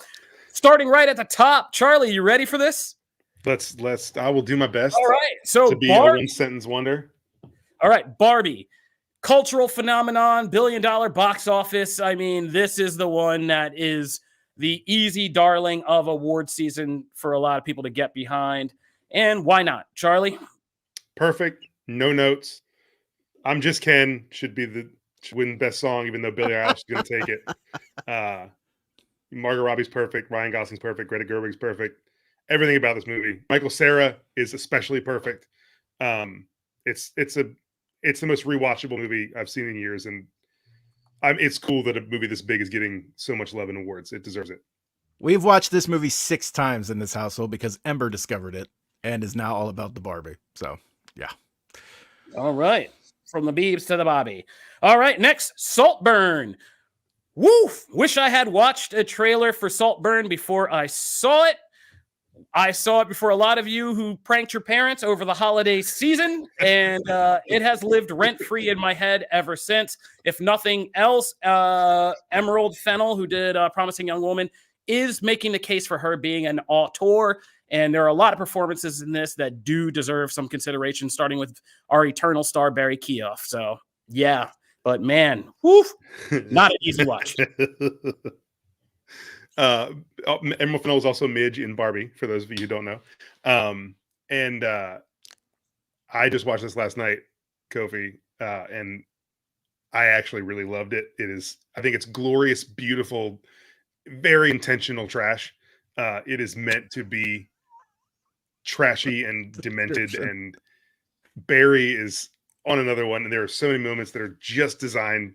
starting right at the top, Charlie, you ready for this? I will do my best. All right. So to be a one-sentence wonder. All right, Barbie. Cultural phenomenon, billion-dollar box office. I mean, this is the one that is the easy darling of award season for a lot of people to get behind. And why not? Charlie? Perfect. No notes. I'm Just Ken should win best song, even though Billie Eilish is going to take it. Margot Robbie's perfect. Ryan Gosling's perfect. Greta Gerwig's perfect. Everything about this movie. Michael Cera is especially perfect. It's the most rewatchable movie I've seen in years, and it's cool that a movie this big is getting so much love and awards. It deserves it. We've watched this movie 6 times in this household because Ember discovered it and is now all about the Barbie. So, yeah. All right. From the Beebs to the Bobby. All right. Next, Saltburn. Woof. Wish I had watched a trailer for Saltburn before I saw it. I saw it before a lot of you who pranked your parents over the holiday season, and it has lived rent-free in my head ever since. If nothing else, Emerald Fennell, who did Promising Young Woman, is making the case for her being an auteur, and there are a lot of performances in this that do deserve some consideration, starting with our eternal star, Barry Keogh. So, yeah, but man, woof, not an easy watch. Emerald Fennell is also Midge in Barbie, for those of you who don't know. And I just watched this last night, Kofi, and I actually really loved it. I think it's glorious, beautiful, very intentional trash. It is meant to be trashy and demented, and Barry is on another one, and there are so many moments that are just designed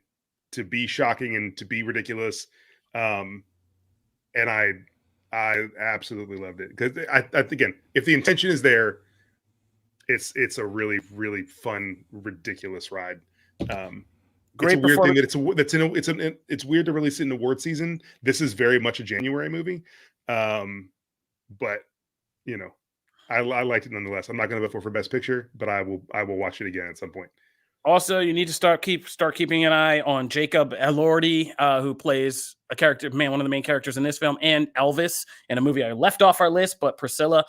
to be shocking and to be ridiculous. And I absolutely loved it because again, if the intention is there, it's a really, really fun, ridiculous ride. Great. It's a weird thing that it's weird to release it in award season. This is very much a January movie, but you know, I liked it nonetheless. I'm not going to vote for Best Picture, but I will watch it again at some point. Also, you need to start keeping an eye on Jacob Elordi, who plays one of the main characters in this film, and Elvis in a movie I left off our list, but Priscilla.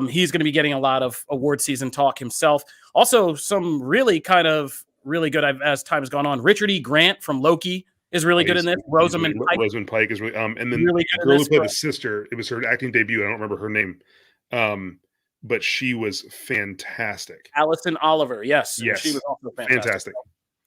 He's going to be getting a lot of award season talk himself. Also, some really good as time has gone on. Richard E. Grant from Loki is really good in this. Rosamund Pike is really, and then really the girl who played the sister, it was her acting debut. I don't remember her name. But she was fantastic. Allison Oliver, yes. She was also fantastic.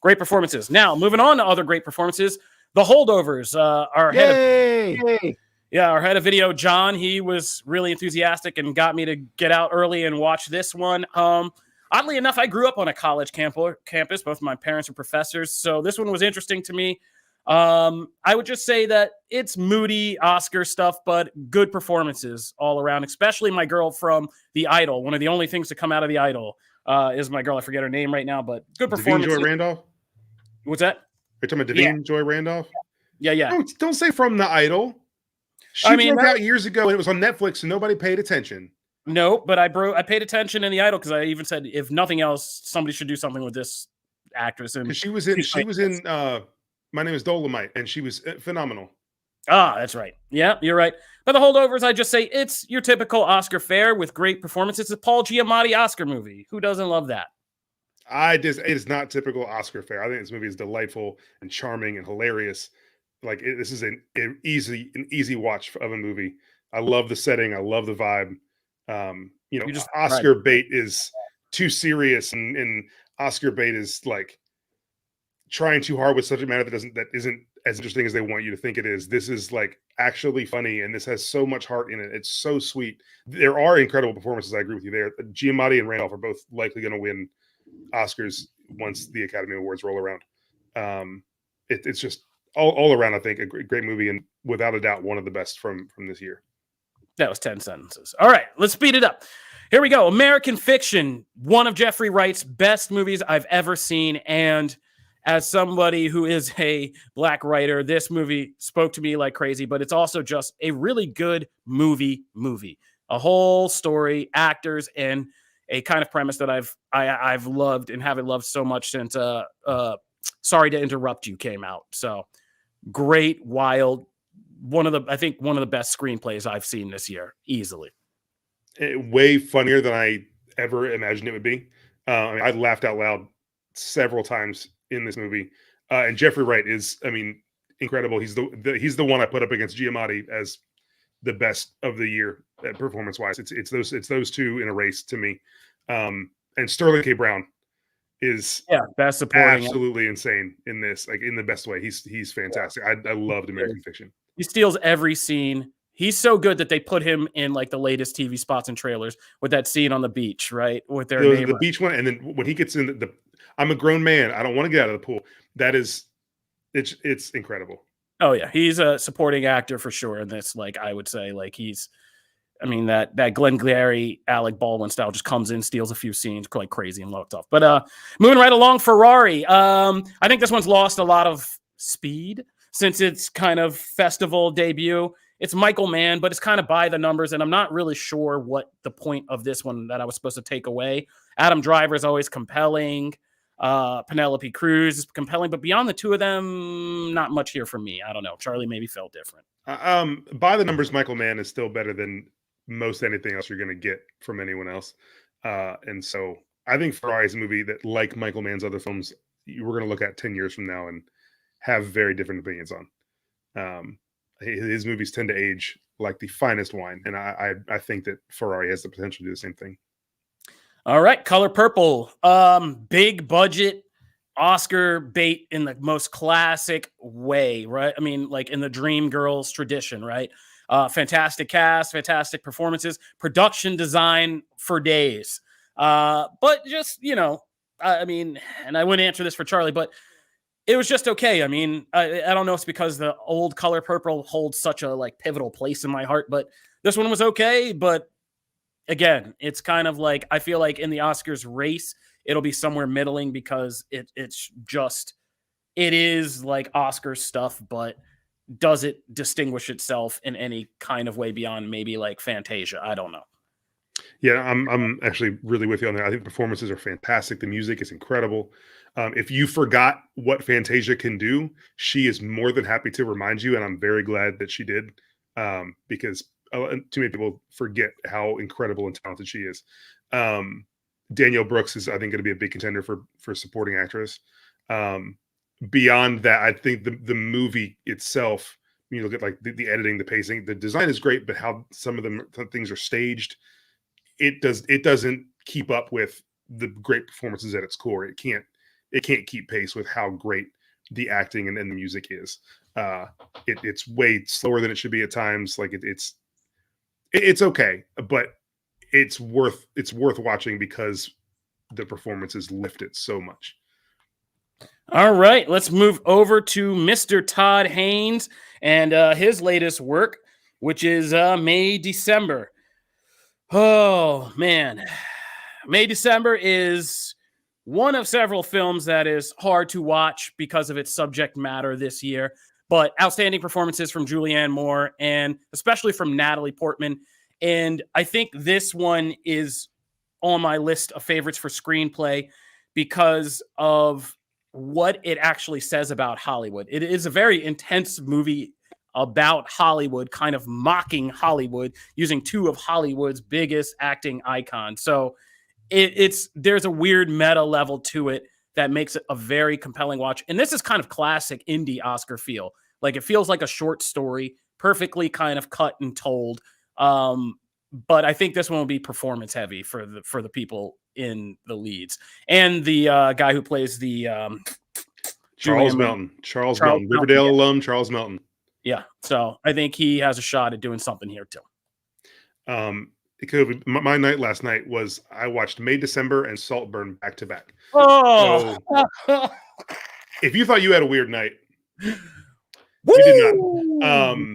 Great performances. Now, moving on to other great performances, The Holdovers. Our head of video, John, he was really enthusiastic and got me to get out early and watch this one. Oddly enough, I grew up on a college campus. Both of my parents are professors, so this one was interesting to me. I would just say that it's moody Oscar stuff, but good performances all around, especially my girl from The Idol. One of the only things to come out of The Idol is my girl. I forget her name right now, but good performance. Joy Randolph? What's that? Are you talking about Davine Joy Randolph? Yeah. Don't say from The Idol. She broke out years ago and it was on Netflix and nobody paid attention. No, but I paid attention in The Idol because I even said, if nothing else, somebody should do something with this actress. And she was in My Name is Dolomite, and she was phenomenal. That's right. Yeah, you're right. But The Holdovers, I just say it's your typical Oscar fare with great performances. It's a Paul Giamatti Oscar movie. Who doesn't love that? It is not typical Oscar fare. I think this movie is delightful and charming and hilarious. Like this is an easy watch of a movie. I love the setting. I love the vibe. Oscar bait is too serious, and Oscar bait is like trying too hard with subject matter that isn't as interesting as they want you to think it is. This is like actually funny, and this has so much heart in it. It's so sweet. There are incredible performances. I agree with you there. Giamatti and Randolph are both likely going to win Oscars once the Academy Awards roll around. It's just all around, I think a great movie, and without a doubt one of the best from this year. That was 10 sentences. All right, let's speed it up. Here we go. American Fiction, one of Jeffrey Wright's best movies I've ever seen. And as somebody who is a Black writer, this movie spoke to me like crazy, but it's also just a really good movie. A whole story, actors, and a kind of premise that I've loved and haven't loved so much since Sorry to Interrupt You came out. So great, wild, I think one of the best screenplays I've seen this year, easily. Way funnier than I ever imagined it would be. I mean, I laughed out loud several times in this movie. And Jeffrey Wright is, I mean, incredible. He's the one I put up against Giamatti as the best of the year performance wise. It's those two in a race to me. And Sterling K. Brown is best supporting, absolutely insane in this, like in the best way. He's fantastic. I loved American Fiction. He steals every scene. He's so good that they put him in like the latest TV spots and trailers with that scene on the beach, right? With their neighbor. The beach one, and then when he gets in I'm a grown man, I don't want to get out of the pool. It's incredible. Oh yeah, he's a supporting actor for sure in this. Like I would say, like that Glenn Glary, Alec Baldwin style just comes in, steals a few scenes, like crazy and locked off. But moving right along, Ferrari. I think this one's lost a lot of speed since its kind of festival debut. It's Michael Mann, but it's kind of by the numbers, and I'm not really sure what the point of this one that I was supposed to take away. Adam Driver is always compelling. Penelope Cruz is compelling, but beyond the two of them, not much here for me. I don't know. Charlie maybe felt different. By the numbers, Michael Mann is still better than most anything else you're going to get from anyone else. And so I think Ferrari is a movie that, like Michael Mann's other films, we're going to look at 10 years from now and have very different opinions on. His movies tend to age like the finest wine, and I think that Ferrari has the potential to do the same thing. All right, Color Purple, big budget Oscar bait in the most classic way, right? I mean, like in the Dreamgirls tradition, right? Fantastic cast, fantastic performances, production design for days. But just, I mean, and I wouldn't answer this for Charlie, but it was just okay. I mean, I don't know if it's because the old Color Purple holds such a like pivotal place in my heart, but this one was okay. But again, it's kind of like, I feel like in the Oscars race, it'll be somewhere middling because it is like Oscar stuff, but does it distinguish itself in any kind of way beyond maybe like Fantasia? I don't know. Yeah, I'm actually really with you on that. I think the performances are fantastic. The music is incredible. If you forgot what Fantasia can do, she is more than happy to remind you, and I'm very glad that she did, because too many people forget how incredible and talented she is. Danielle Brooks is, I think, going to be a big contender for supporting actress. Beyond that, I think the movie itself, when you look at like the editing, the pacing, the design is great, but how some of them things are staged, it doesn't keep up with the great performances at its core. It can't keep pace with how great the acting and the music is. It's way slower than it should be at times. Like it's okay, but it's worth watching because the performances lift it so much. All right, let's move over to Mr. Todd Haynes and his latest work, which is May December. Oh man, May December is one of several films that is hard to watch because of its subject matter this year, but outstanding performances from Julianne Moore and especially from Natalie Portman. And I think this one is on my list of favorites for screenplay because of what it actually says about Hollywood. It is a very intense movie about Hollywood, kind of mocking Hollywood, using two of Hollywood's biggest acting icons. So there's a weird meta level to it that makes it a very compelling watch. And this is kind of classic indie Oscar feel. Like it feels like a short story, perfectly kind of cut and told. But I think this one will be performance heavy for the people in the leads. And the guy who plays the Charles Melton, Riverdale alum, Charles Melton. Yeah, so I think he has a shot at doing something here too. It could have, my night last night was I watched May December and Saltburn back to back. Oh, so, if you thought you had a weird night, We did Woo! not.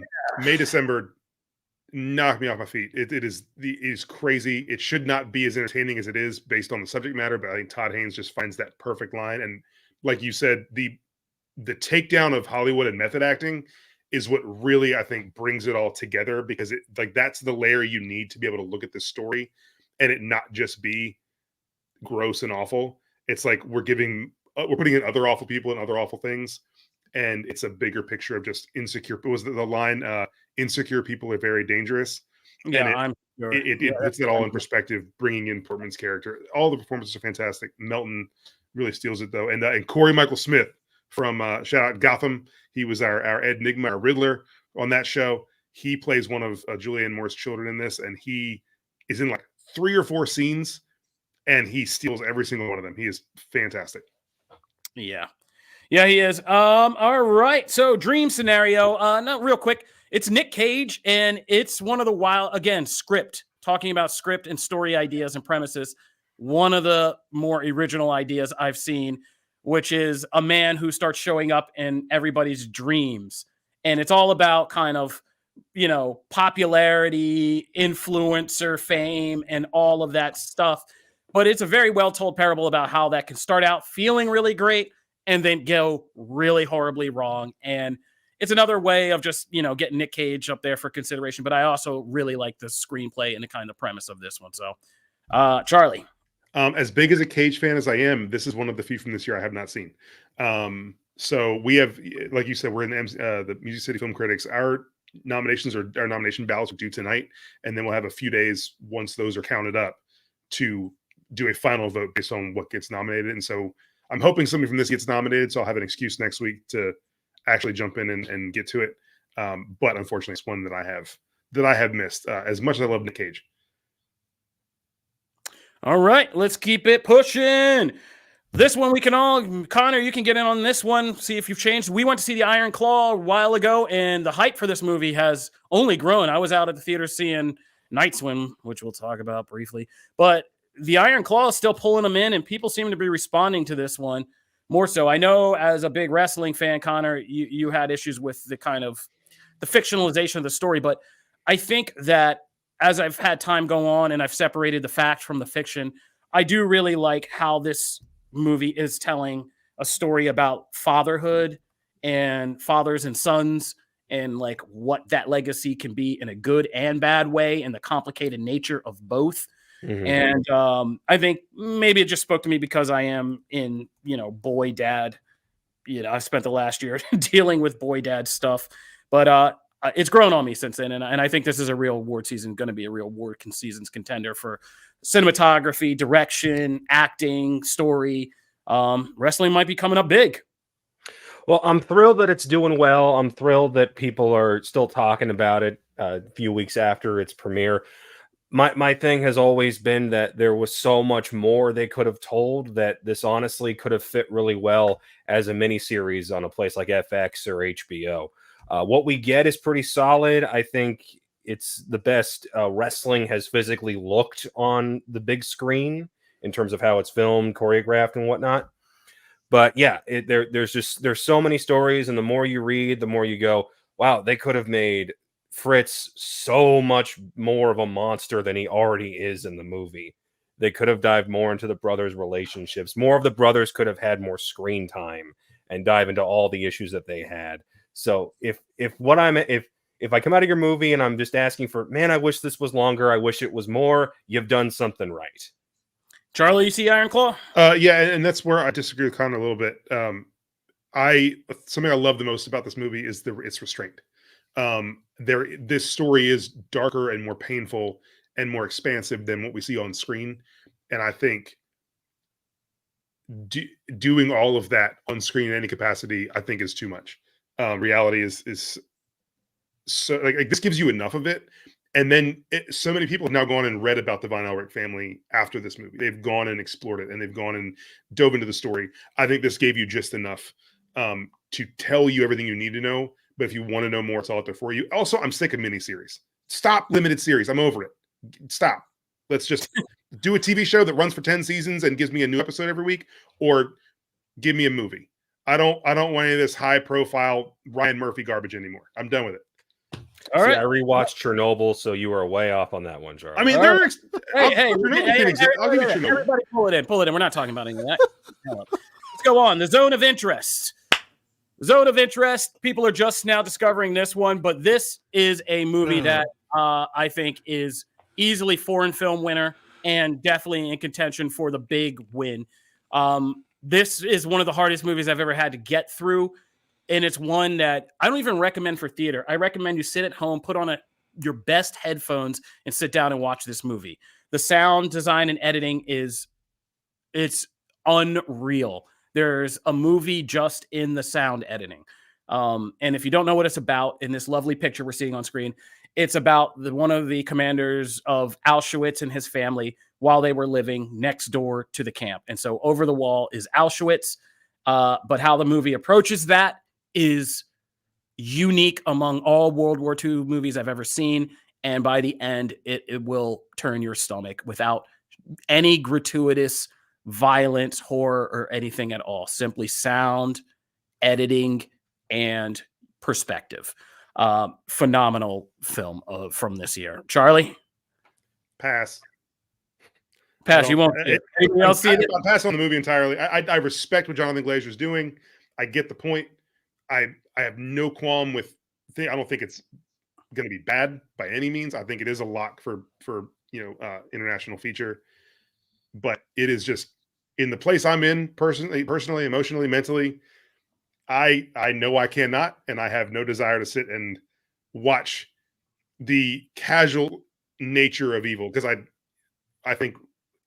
May, December knocked me off my feet. It is crazy. It should not be as entertaining as it is based on the subject matter, but I think Todd Haynes just finds that perfect line. And like you said, the takedown of Hollywood and method acting is what really, I think, brings it all together, because it, like, that's the layer you need to be able to look at this story and it not just be gross and awful. It's like we're putting in other awful people and other awful things, and it's a bigger picture of just insecure. It was the line, insecure people are very dangerous. Yeah, And I'm sure. it puts that all in perspective, bringing in Portman's character. All the performances are fantastic. Melton really steals it, though. And Corey Michael Smith from shout out Gotham. He was our Ed Nigma, our Riddler on that show. He plays one of Julianne Moore's children in this, and he is in like 3 or 4 scenes, and he steals every single one of them. He is fantastic. Yeah. Yeah, he is. All right. So dream scenario. No, real quick. It's Nick Cage, and it's one of the script, talking about script and story ideas and premises. One of the more original ideas I've seen, which is a man who starts showing up in everybody's dreams. And it's all about kind of, popularity, influencer fame, and all of that stuff. But it's a very well told parable about how that can start out feeling really great and then go really horribly wrong. And it's another way of just, getting Nick Cage up there for consideration. But I also really like the screenplay and the kind of premise of this one. So, Charlie. As big as a Cage fan as I am, this is one of the few from this year I have not seen. So we have, like you said, we're in the Music City Film Critics. Our nomination ballots are due tonight, and then we'll have a few days once those are counted up to do a final vote based on what gets nominated. And so I'm hoping somebody from this gets nominated, so I'll have an excuse next week to actually jump in and get to it. But unfortunately, it's one that I have missed. As much as I love Nick Cage. All right, let's keep it pushing. This one Connor, you can get in on this one, see if you've changed. We went to see the Iron Claw a while ago, and the hype for this movie has only grown. I was out at the theater seeing Night Swim, which we'll talk about briefly. But the Iron Claw is still pulling them in, and people seem to be responding to this one more so. I know as a big wrestling fan, Connor, you had issues with the kind of the fictionalization of the story, but I think that as I've had time go on and I've separated the fact from the fiction, I do really like how this movie is telling a story about fatherhood and fathers and sons, and like what that legacy can be in a good and bad way, and the complicated nature of both. Mm-hmm. And I think maybe it just spoke to me because I am in, boy dad. I spent the last year dealing with boy dad stuff, but it's grown on me since then. And I think this is a real award season, going to be a real award season's contender for cinematography, direction, acting, story. Wrestling might be coming up big. Well, I'm thrilled that it's doing well. I'm thrilled that people are still talking about it a few weeks after its premiere. My thing has always been that there was so much more they could have told, that this honestly could have fit really well as a miniseries on a place like FX or HBO. What we get is pretty solid. I think it's the best wrestling has physically looked on the big screen in terms of how it's filmed, choreographed, and whatnot. But yeah, there's so many stories, and the more you read, the more you go, wow, they could have made Fritz so much more of a monster than he already is in the movie. They could have dived more into the brothers' relationships. More of the brothers could have had more screen time and dive into all the issues that they had. So if I come out of your movie and I'm just asking for, man, I wish this was longer, I wish it was more, you've done something right. Charlie, you see Iron Claw? Yeah, and that's where I disagree with Connor a little bit. Something I love the most about this movie is its restraint. This story is darker and more painful and more expansive than what we see on screen, and I think doing all of that on screen in any capacity, I think, is too much. Reality is so like this gives you enough of it. And then so many people have now gone and read about the Von Elric family after this movie. They've gone and explored it, and they've gone and dove into the story. I think this gave you just enough to tell you everything you need to know. But if you want to know more, it's all out there for you. Also, I'm sick of miniseries. Stop limited series. I'm over it. Stop. Let's just do a TV show that runs for 10 seasons and gives me a new episode every week, or give me a movie. I don't want any of this high profile Ryan Murphy garbage anymore. I'm done with it. All right. I rewatched Chernobyl, so you were way off on that one, Charlie. I mean, All there's Hey, I'll give you Chernobyl. everybody pull it in. We're not talking about any of that. Let's go on. The zone of interest. Zone of interest. People are just now discovering this one, but this is a movie that I think is easily foreign film winner and definitely in contention for the big win. This is one of the hardest movies I've ever had to get through. And it's one that I don't even recommend for theater. I recommend you sit at home, put on your best headphones, and sit down and watch this movie. The sound design and editing it's unreal. There's a movie just in the sound editing. And if you don't know what it's about, in this lovely picture we're seeing on screen, it's about one of the commanders of Auschwitz and his family while they were living next door to the camp. And so over the wall is Auschwitz. But how the movie approaches that is unique among all World War II movies I've ever seen. And by the end, it will turn your stomach without any gratuitous violence, horror, or anything at all. Simply sound, editing, and perspective. Phenomenal film from this year. Charlie? Pass. You won't see it. Anything else see it? I'll pass on the movie entirely. I respect what Jonathan Glazer is doing. I get the point. I have no qualm with. I don't think it's going to be bad by any means. I think it is a lock for international feature, but it is just in the place I'm in personally, emotionally, mentally. I know I cannot, and I have no desire to sit and watch the casual nature of evil, because I think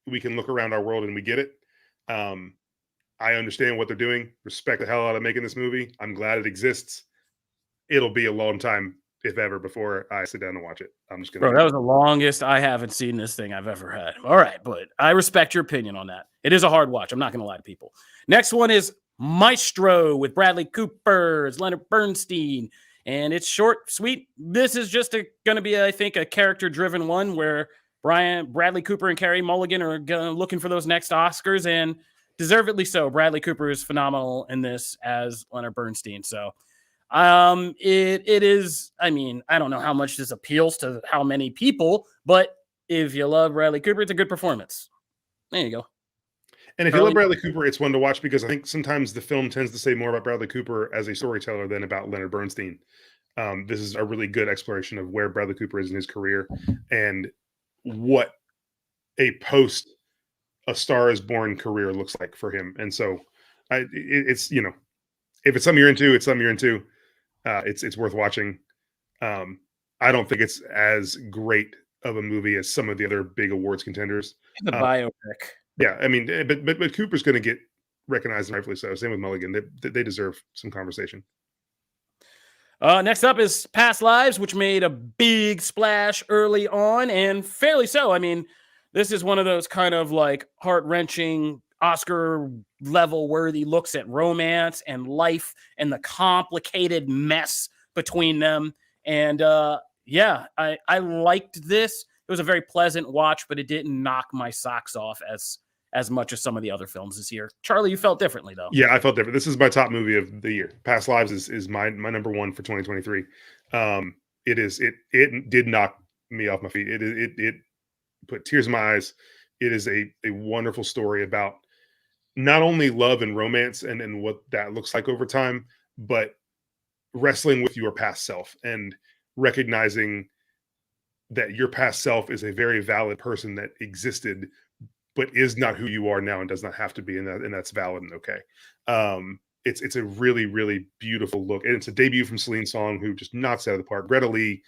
we can look around our world and we get it. I understand what they're doing. Respect the hell out of making this movie. I'm glad it exists. It'll be a long time, if ever, before I sit down and watch it. I'm just gonna. Bro, that was the longest I haven't seen this thing I've ever had. All right, but I respect your opinion on that. It is a hard watch. I'm not going to lie to people. Next one is Maestro with Bradley Cooper as Leonard Bernstein. And it's short, sweet. This is just going to be, I think, a character-driven one where Bradley Cooper and Carey Mulligan are looking for those next Oscars, and deservedly so. Bradley Cooper is phenomenal in this as Leonard Bernstein. So it is, I mean, I don't know how much this appeals to how many people, but if you love Bradley Cooper, it's a good performance. There you go. And if you love Bradley Cooper, it's one to watch, because I think sometimes the film tends to say more about Bradley Cooper as a storyteller than about Leonard Bernstein. This is a really good exploration of where Bradley Cooper is in his career and what a post A Star Is Born career looks like for him. And so it's, if it's something you're into, it's something you're into. It's worth watching. I don't think it's as great of a movie as some of the other big awards contenders. The biopic. Yeah, I mean, but Cooper's going to get recognized, and rightfully so. Same with Mulligan. They deserve some conversation. Next up is Past Lives, which made a big splash early on, and fairly so. I mean, this is one of those kind of like heart-wrenching, Oscar-level worthy looks at romance and life and the complicated mess between them. And yeah, I liked this. It was a very pleasant watch, but it didn't knock my socks off as much as some of the other films this year. Charlie, you felt differently, though. Yeah, I felt different. This is my top movie of the year. Past Lives is my number one for 2023. It did knock me off my feet. It put tears in my eyes. It is a wonderful story about not only love and romance and what that looks like over time, but wrestling with your past self and recognizing that your past self is a very valid person that existed, but is not who you are now and does not have to be, and that's valid and okay. It's a really, really beautiful look, and it's a debut from Celine Song, who just knocks it out of the park. Greta Lee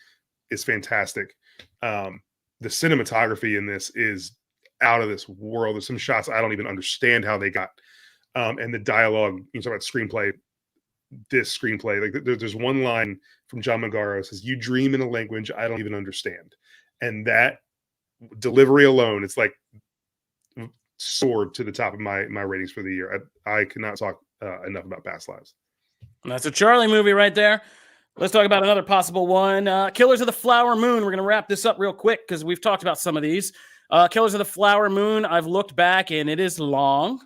is fantastic. The cinematography in this is out of this world. There's some shots I don't even understand how they got, and the dialogue. You talk about screenplay. This screenplay, like there's one line from John Magaro says, "You dream in a language I don't even understand," and that delivery alone, it's like soared to the top of my ratings for the year. I cannot talk enough about Past Lives. And that's a Charlie movie right there. Let's talk about another possible one. Killers of the Flower Moon. We're going to wrap this up real quick because we've talked about some of these. Killers of the Flower Moon, I've looked back and it is long.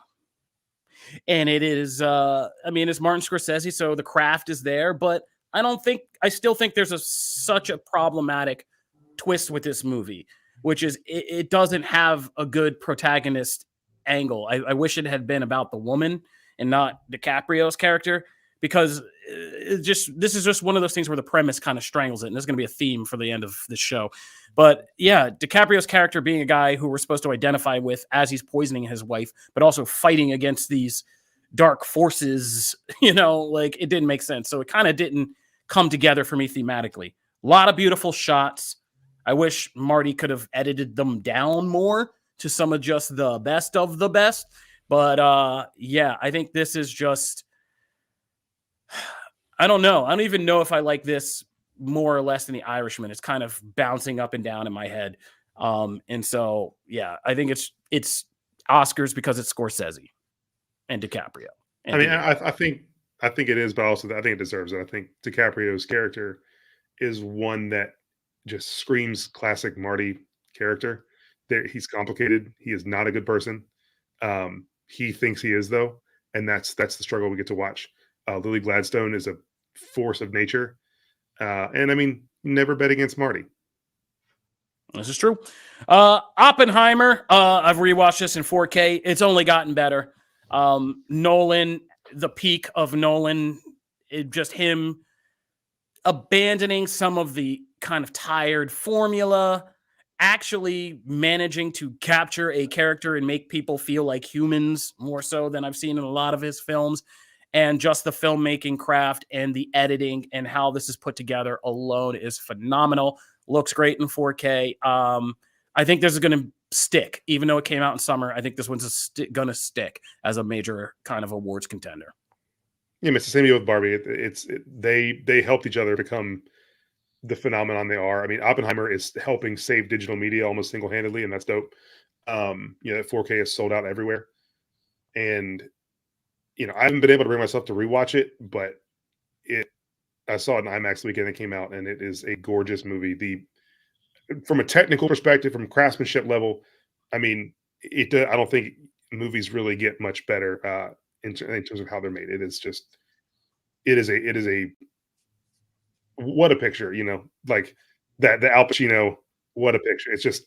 And it is, I mean, it's Martin Scorsese, so the craft is there, but I still think there's such a problematic twist with this movie, which is it doesn't have a good protagonist angle. I wish it had been about the woman and not DiCaprio's character, because this is just one of those things where the premise kind of strangles it, and there's going to be a theme for the end of the show. But yeah, DiCaprio's character being a guy who we're supposed to identify with as he's poisoning his wife, but also fighting against these dark forces, like it didn't make sense. So it kind of didn't come together for me thematically. A lot of beautiful shots. I wish Marty could have edited them down more to some of just the best of the best. But yeah, I think this is just, I don't know. I don't even know if I like this more or less than The Irishman. It's kind of bouncing up and down in my head. And so, yeah, I think it's Oscars because it's Scorsese and DiCaprio. And I mean, I think it is, but also I think it deserves it. I think DiCaprio's character is one that just screams classic Marty character. He's complicated. He is not a good person. He thinks he is, though, and that's the struggle we get to watch. Lily Gladstone is a force of nature, and I mean, never bet against Marty. This is true. Oppenheimer. I've rewatched this in 4K. It's only gotten better. Nolan, the peak of Nolan, just him abandoning some of the kind of tired formula, actually managing to capture a character and make people feel like humans more so than I've seen in a lot of his films. And just the filmmaking craft and the editing and how this is put together alone is phenomenal. Looks great in 4K. I think this is going to stick, even though it came out in summer. I think this one's going to stick as a major kind of awards contender. Yeah, it's the same deal with Barbie. They helped each other become the phenomenon they are. I mean, Oppenheimer is helping save digital media almost single-handedly, and that's dope. That 4K is sold out everywhere. And I haven't been able to bring myself to rewatch it, but I saw it in IMAX the weekend it came out, and it is a gorgeous movie. From a technical perspective, from craftsmanship level, I mean, I don't think movies really get much better in terms of how they're made. It is a what a picture, like that the Al Pacino, what a picture. It's just,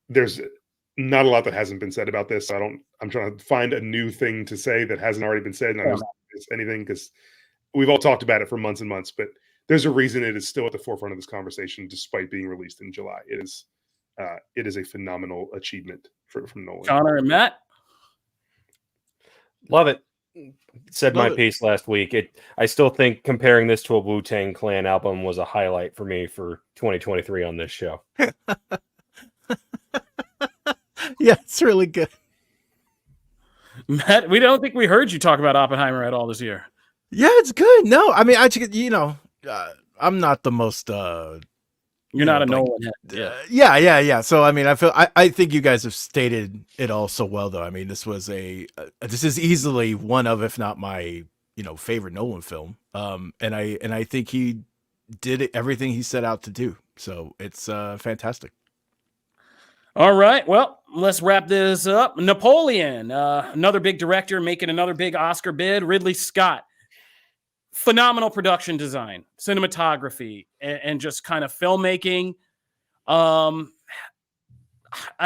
there's not a lot that hasn't been said about this. So I'm trying to find a new thing to say that hasn't already been said. And I don't know if it's anything, because we've all talked about it for months and months, but there's a reason it is still at the forefront of this conversation, despite being released in July. It is a phenomenal achievement from Nolan. Connor and Matt. Love it. Said my piece last week. I still think comparing this to a Wu-Tang Clan album was a highlight for me for 2023 on this show. Yeah, it's really good. Matt, we don't think we heard you talk about Oppenheimer at all this year. Yeah, it's good. No, I mean, I'm not the most. You're not a Nolan head. Yeah. So I mean, I think you guys have stated it all so well, though. I mean, this is easily one of, if not my, favorite Nolan film. And I think he did everything he set out to do. So it's fantastic. All right, well, let's wrap this up. Napoleon, another big director making another big Oscar bid. Ridley Scott. Phenomenal production design, cinematography, and just kind of filmmaking. I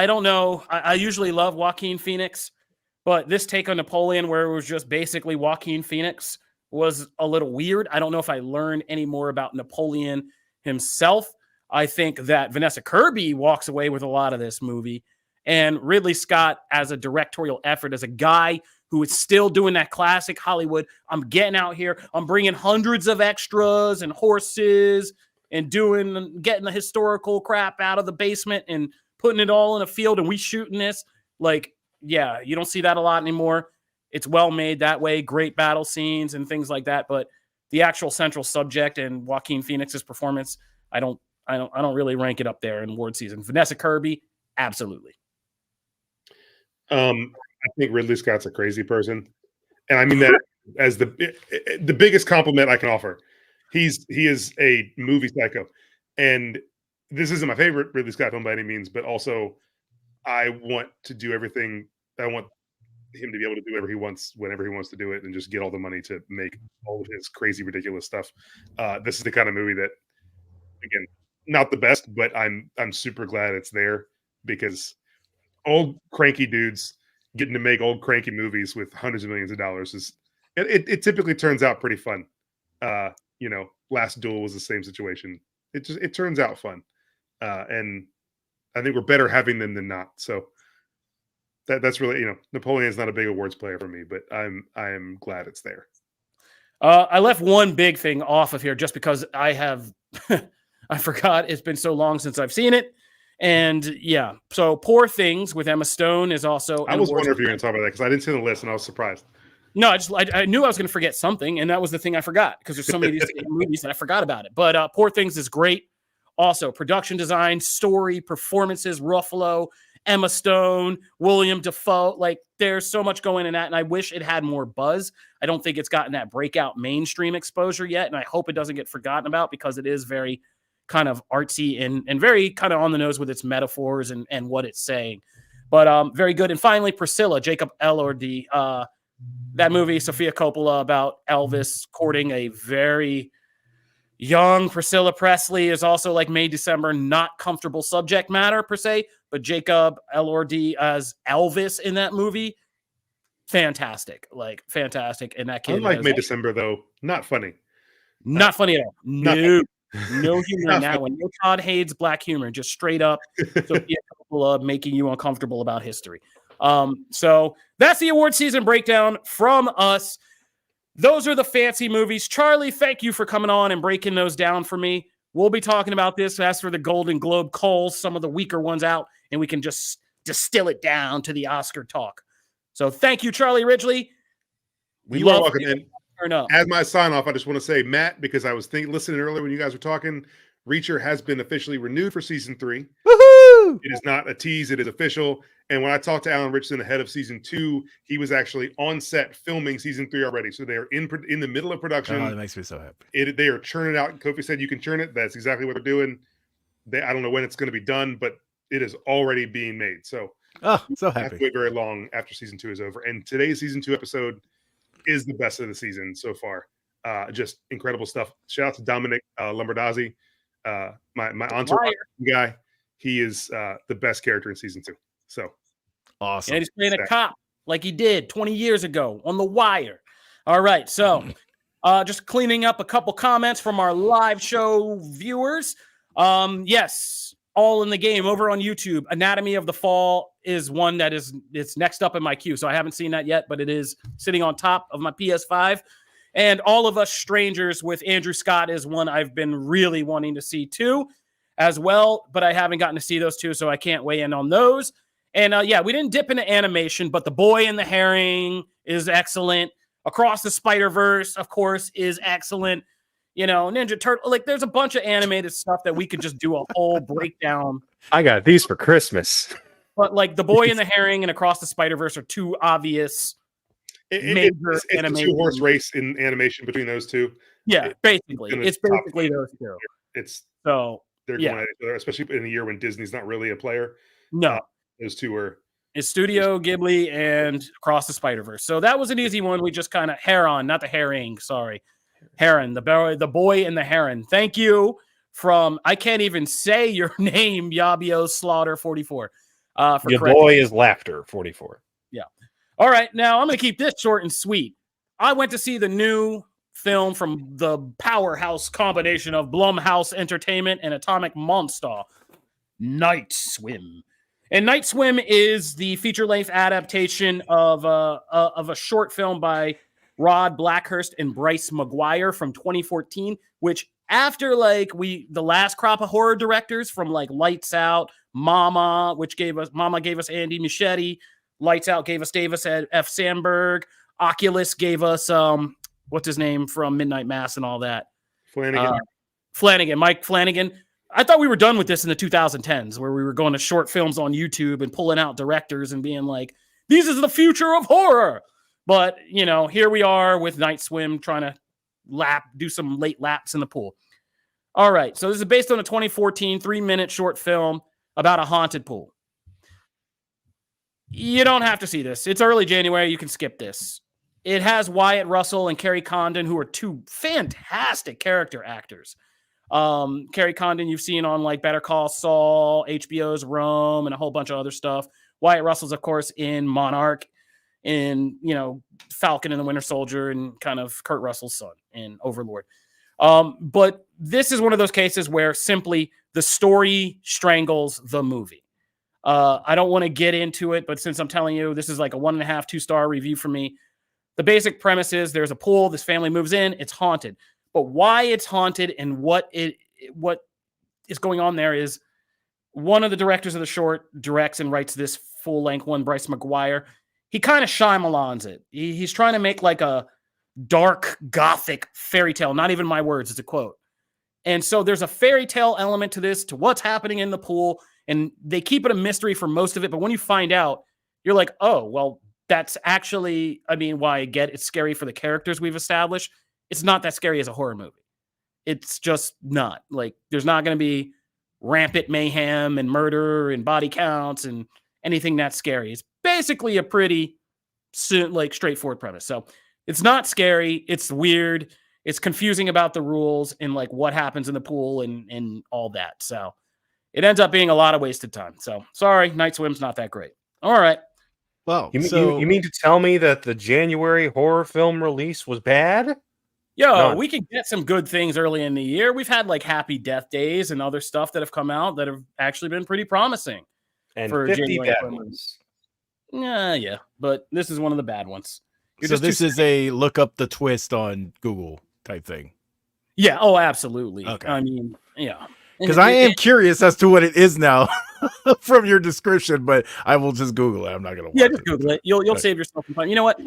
don't know. I usually love Joaquin Phoenix, but this take on Napoleon, where it was just basically Joaquin Phoenix, was a little weird. I don't know if I learned any more about Napoleon himself. I think that Vanessa Kirby walks away with a lot of this movie, and Ridley Scott as a directorial effort, as a guy who is still doing that classic Hollywood. I'm getting out here. I'm bringing hundreds of extras and horses and getting the historical crap out of the basement and putting it all in a field, and we shooting this. Like, yeah, you don't see that a lot anymore. It's well made that way. Great battle scenes and things like that. But the actual central subject and Joaquin Phoenix's performance, I don't really rank it up there in award season. Vanessa Kirby, absolutely. I think Ridley Scott's a crazy person, and I mean that as the biggest compliment I can offer. He is a movie psycho, and this isn't my favorite Ridley Scott film by any means, but also I want to do everything. I want him to be able to do whatever he wants, whenever he wants to do it, and just get all the money to make all of his crazy, ridiculous stuff. This is the kind of movie that, again, not the best, but I'm super glad it's there, because old cranky dudes getting to make old cranky movies with hundreds of millions of dollars is it typically turns out pretty fun. Last Duel was the same situation. It turns out fun, and I think we're better having them than not. So that's really, Napoleon is not a big awards player for me, but I am glad it's there. I left one big thing off of here just because I have I forgot. It's been so long since I've seen it. And yeah, so Poor Things with Emma Stone is also. I was wondering if you were going to talk about that, because I didn't see the list and I was surprised. No, I knew I was going to forget something, and that was the thing I forgot, because there's so many of these movies that I forgot about it. But Poor Things is great. Also, production design, story, performances, Ruffalo, Emma Stone, William Dafoe. Like, there's so much going in that, and I wish it had more buzz. I don't think it's gotten that breakout mainstream exposure yet, and I hope it doesn't get forgotten about, because it is very kind of artsy and very kind of on the nose with its metaphors and what it's saying. But very good. And finally, Priscilla, Jacob Elordi. That movie, Sofia Coppola, about Elvis courting a very young Priscilla Presley, is also like May, December, not comfortable subject matter per se, but Jacob Elordi as Elvis in that movie, fantastic. And that kid, unlike May, December, though, not funny. Not funny at all. No humor in that one. No Todd Haynes black humor. Just straight up Sofia Coppola making you uncomfortable about history. So that's the award season breakdown from us. Those are the fancy movies. Charlie, thank you for coming on and breaking those down for me. We'll be talking about this as for the Golden Globe calls some of the weaker ones out, and we can just distill it down to the Oscar talk. So thank you, Charlie Ridgely. You are welcome. And as my sign off, I just want to say, Matt, because I was listening earlier when you guys were talking, Reacher has been officially renewed for season 3. Woohoo! It is not a tease, it is official. And when I talked to Alan Richardson ahead of season 2, he was actually on set filming season 3 already. So they are in the middle of production. Oh, that makes me so happy. They are churning out. Kofi said you can churn it. That's exactly what they're doing. I don't know when it's going to be done, but it is already being made. So so happy. Have to wait very long after season 2 is over. And today's season 2 episode is the best of the season so far. Just incredible stuff. Shout out to Dominic Lombardozzi, my entourage guy. He is the best character in season 2. So awesome. And he's playing a cop like he did 20 years ago on The Wire. All right. So just cleaning up a couple comments from our live show viewers. Yes, all in the game over on YouTube. Anatomy of the Fall is one that it's next up in my queue. So I haven't seen that yet, but it is sitting on top of my PS5. And All of Us Strangers with Andrew Scott is one I've been really wanting to see too as well, but I haven't gotten to see those two, so I can't weigh in on those. And yeah, we didn't dip into animation, but The Boy and the Herring is excellent. Across the Spider-Verse, of course, is excellent. Ninja Turtle, like there's a bunch of animated stuff that we could just do a whole breakdown. I got these for Christmas. But like The Boy and the Herring and Across the Spider-Verse are two obvious major animation. It's a 2-horse race in animation between those two. Yeah, basically. It's basically those two. They're going at each other, especially in a year when Disney's not really a player. No. Those two are. It's Studio Ghibli and Across the Spider-Verse. So that was an easy one. We just kind of not the herring, sorry. Heron, the boy and the heron. Thank you from, I can't even say your name, Yabio Slaughter 44. Your boy is Laughter 44. Yeah. All right. Now I'm going to keep this short and sweet. I went to see the new film from the powerhouse combination of Blumhouse Entertainment and Atomic Monster, Night Swim. And Night Swim is the feature-length adaptation of a short film by Rod Blackhurst and Bryce McGuire from 2014, which after the last crop of horror directors from like Lights Out, Mama gave us Andy Muschietti, Lights Out gave us Davis F. Sandberg, Oculus gave us what's his name from Midnight Mass and all that. Mike Flanagan. I thought we were done with this in the 2010s, where we were going to short films on YouTube and pulling out directors and being like, "This is the future of horror." But here we are with Night Swim trying to do some late laps in the pool. All right, so this is based on a 2014 3-minute short film about a haunted pool. You don't have to see this. It's early January. You can skip this. It has Wyatt Russell and Kerry Condon, who are two fantastic character actors. Kerry Condon, you've seen on like Better Call Saul, HBO's Rome, and a whole bunch of other stuff. Wyatt Russell's, of course, in Monarch, in Falcon and the Winter Soldier, and kind of Kurt Russell's son in Overlord. But this is one of those cases where simply the story strangles the movie. I don't want to get into it, but since I'm telling you, this is like a 1.5, 2-star review for me. The basic premise is there's a pool, this family moves in, it's haunted. But why it's haunted and what is going on there is one of the directors of the short directs and writes this full-length one, Bryce McGuire. He kind of Shyamalans it. He's trying to make like a dark, gothic fairy tale. Not even my words, it's a quote. And so there's a fairy tale element to this, to what's happening in the pool. And they keep it a mystery for most of it. But when you find out, you're like, oh, well, that's actually, why I get it's scary for the characters we've established. It's not that scary as a horror movie. It's just not. Like, there's not going to be rampant mayhem and murder and body counts and anything that scary. It's basically a pretty straightforward premise. So it's not scary. It's weird. It's confusing about the rules and like what happens in the pool and all that. So it ends up being a lot of wasted time. So sorry, Night Swim's not that great. All right. Well, you mean to tell me that the January horror film release was bad? We can get some good things early in the year. We've had like Happy Death Days and other stuff that have come out that have actually been pretty promising. And for 50 January bad film. ones. Yeah, but this is one of the bad ones. So this is a look up the twist on Google type thing. Yeah. Oh, absolutely. Okay. Yeah. Because I am curious as to what it is now from your description, but I will just Google it. I'm not going to. Yeah, just Google it. You'll save yourself some time. You know what?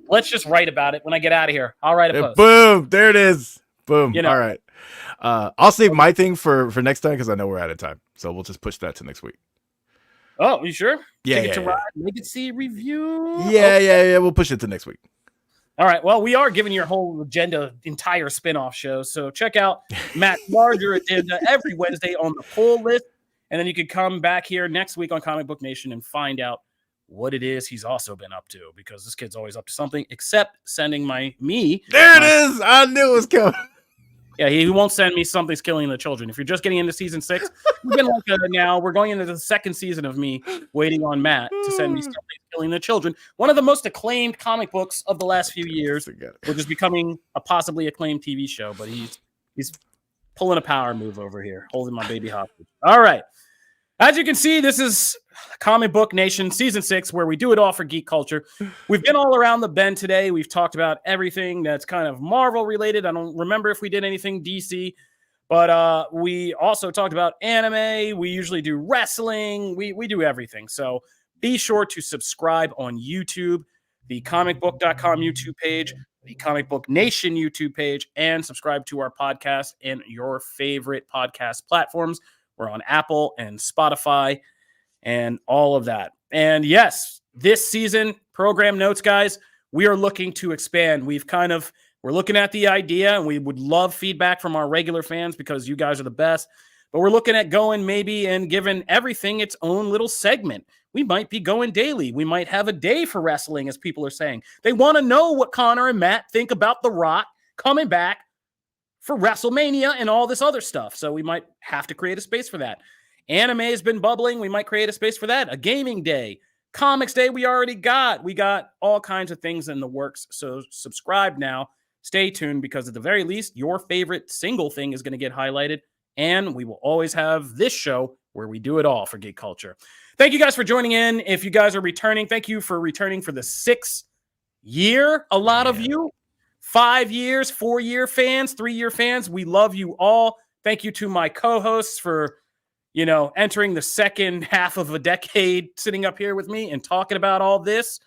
Let's just write about it when I get out of here. I'll write a post. Boom! There it is. Boom. All right. I'll save my thing for next time because I know we're out of time. So we'll just push that to next week. Oh, you sure? Yeah. Ride, Legacy review. Yeah. We'll push it to next week. All right. Well, we are giving your whole agenda entire spinoff show. So check out Matt's larger agenda every Wednesday on the poll list. And then you could come back here next week on Comic Book Nation and find out what it is he's also been up to, because this kid's always up to something except sending me. There it is. I knew it was coming. Yeah, he won't send me Something's Killing the Children. If you're just getting into season 6, we've been like now we're going into the second season of me waiting on Matt to send me Something's Killing the Children, one of the most acclaimed comic books of the last few years, which is becoming a possibly acclaimed TV show. But he's pulling a power move over here, holding my baby hostage. All right. As you can see, this is Comic Book Nation Season 6, where we do it all for geek culture. We've been all around the bend today. We've talked about everything that's kind of Marvel related. I don't remember if we did anything DC, but we also talked about anime. We usually do wrestling. We do everything. So be sure to subscribe on YouTube, the ComicBook.com YouTube page, the Comic Book Nation YouTube page, and subscribe to our podcast and your favorite podcast platforms. We're on Apple and Spotify and all of that. And yes, this season, program notes, guys, we are looking to expand. We're looking at the idea, and we would love feedback from our regular fans because you guys are the best. But we're looking at going maybe and giving everything its own little segment. We might be going daily. We might have a day for wrestling, as people are saying. They want to know what Connor and Matt think about The Rock coming back for WrestleMania and all this other stuff. So we might have to create a space for that. Anime has been bubbling. We might create a space for that. A gaming day. Comics day we already got. We got all kinds of things in the works. So subscribe now. Stay tuned, because at the very least, your favorite single thing is going to get highlighted. And we will always have this show where we do it all for geek culture. Thank you guys for joining in. If you guys are returning, thank you for returning for the 6th year. A lot of you. 5 years, 4-year fans, 3-year fans. We love you all. Thank you to my co-hosts for, entering the second half of a decade, sitting up here with me and talking about all this.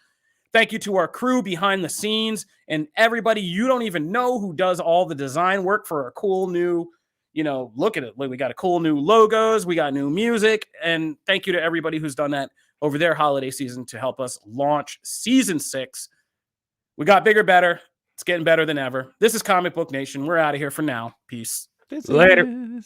Thank you to our crew behind the scenes and everybody you don't even know who does all the design work for our cool new, look at it. We got a cool new logos. We got new music. And thank you to everybody who's done that over their holiday season to help us launch season 6. We got bigger, better. It's getting better than ever. This is Comic Book Nation. We're out of here for now. Peace. Later.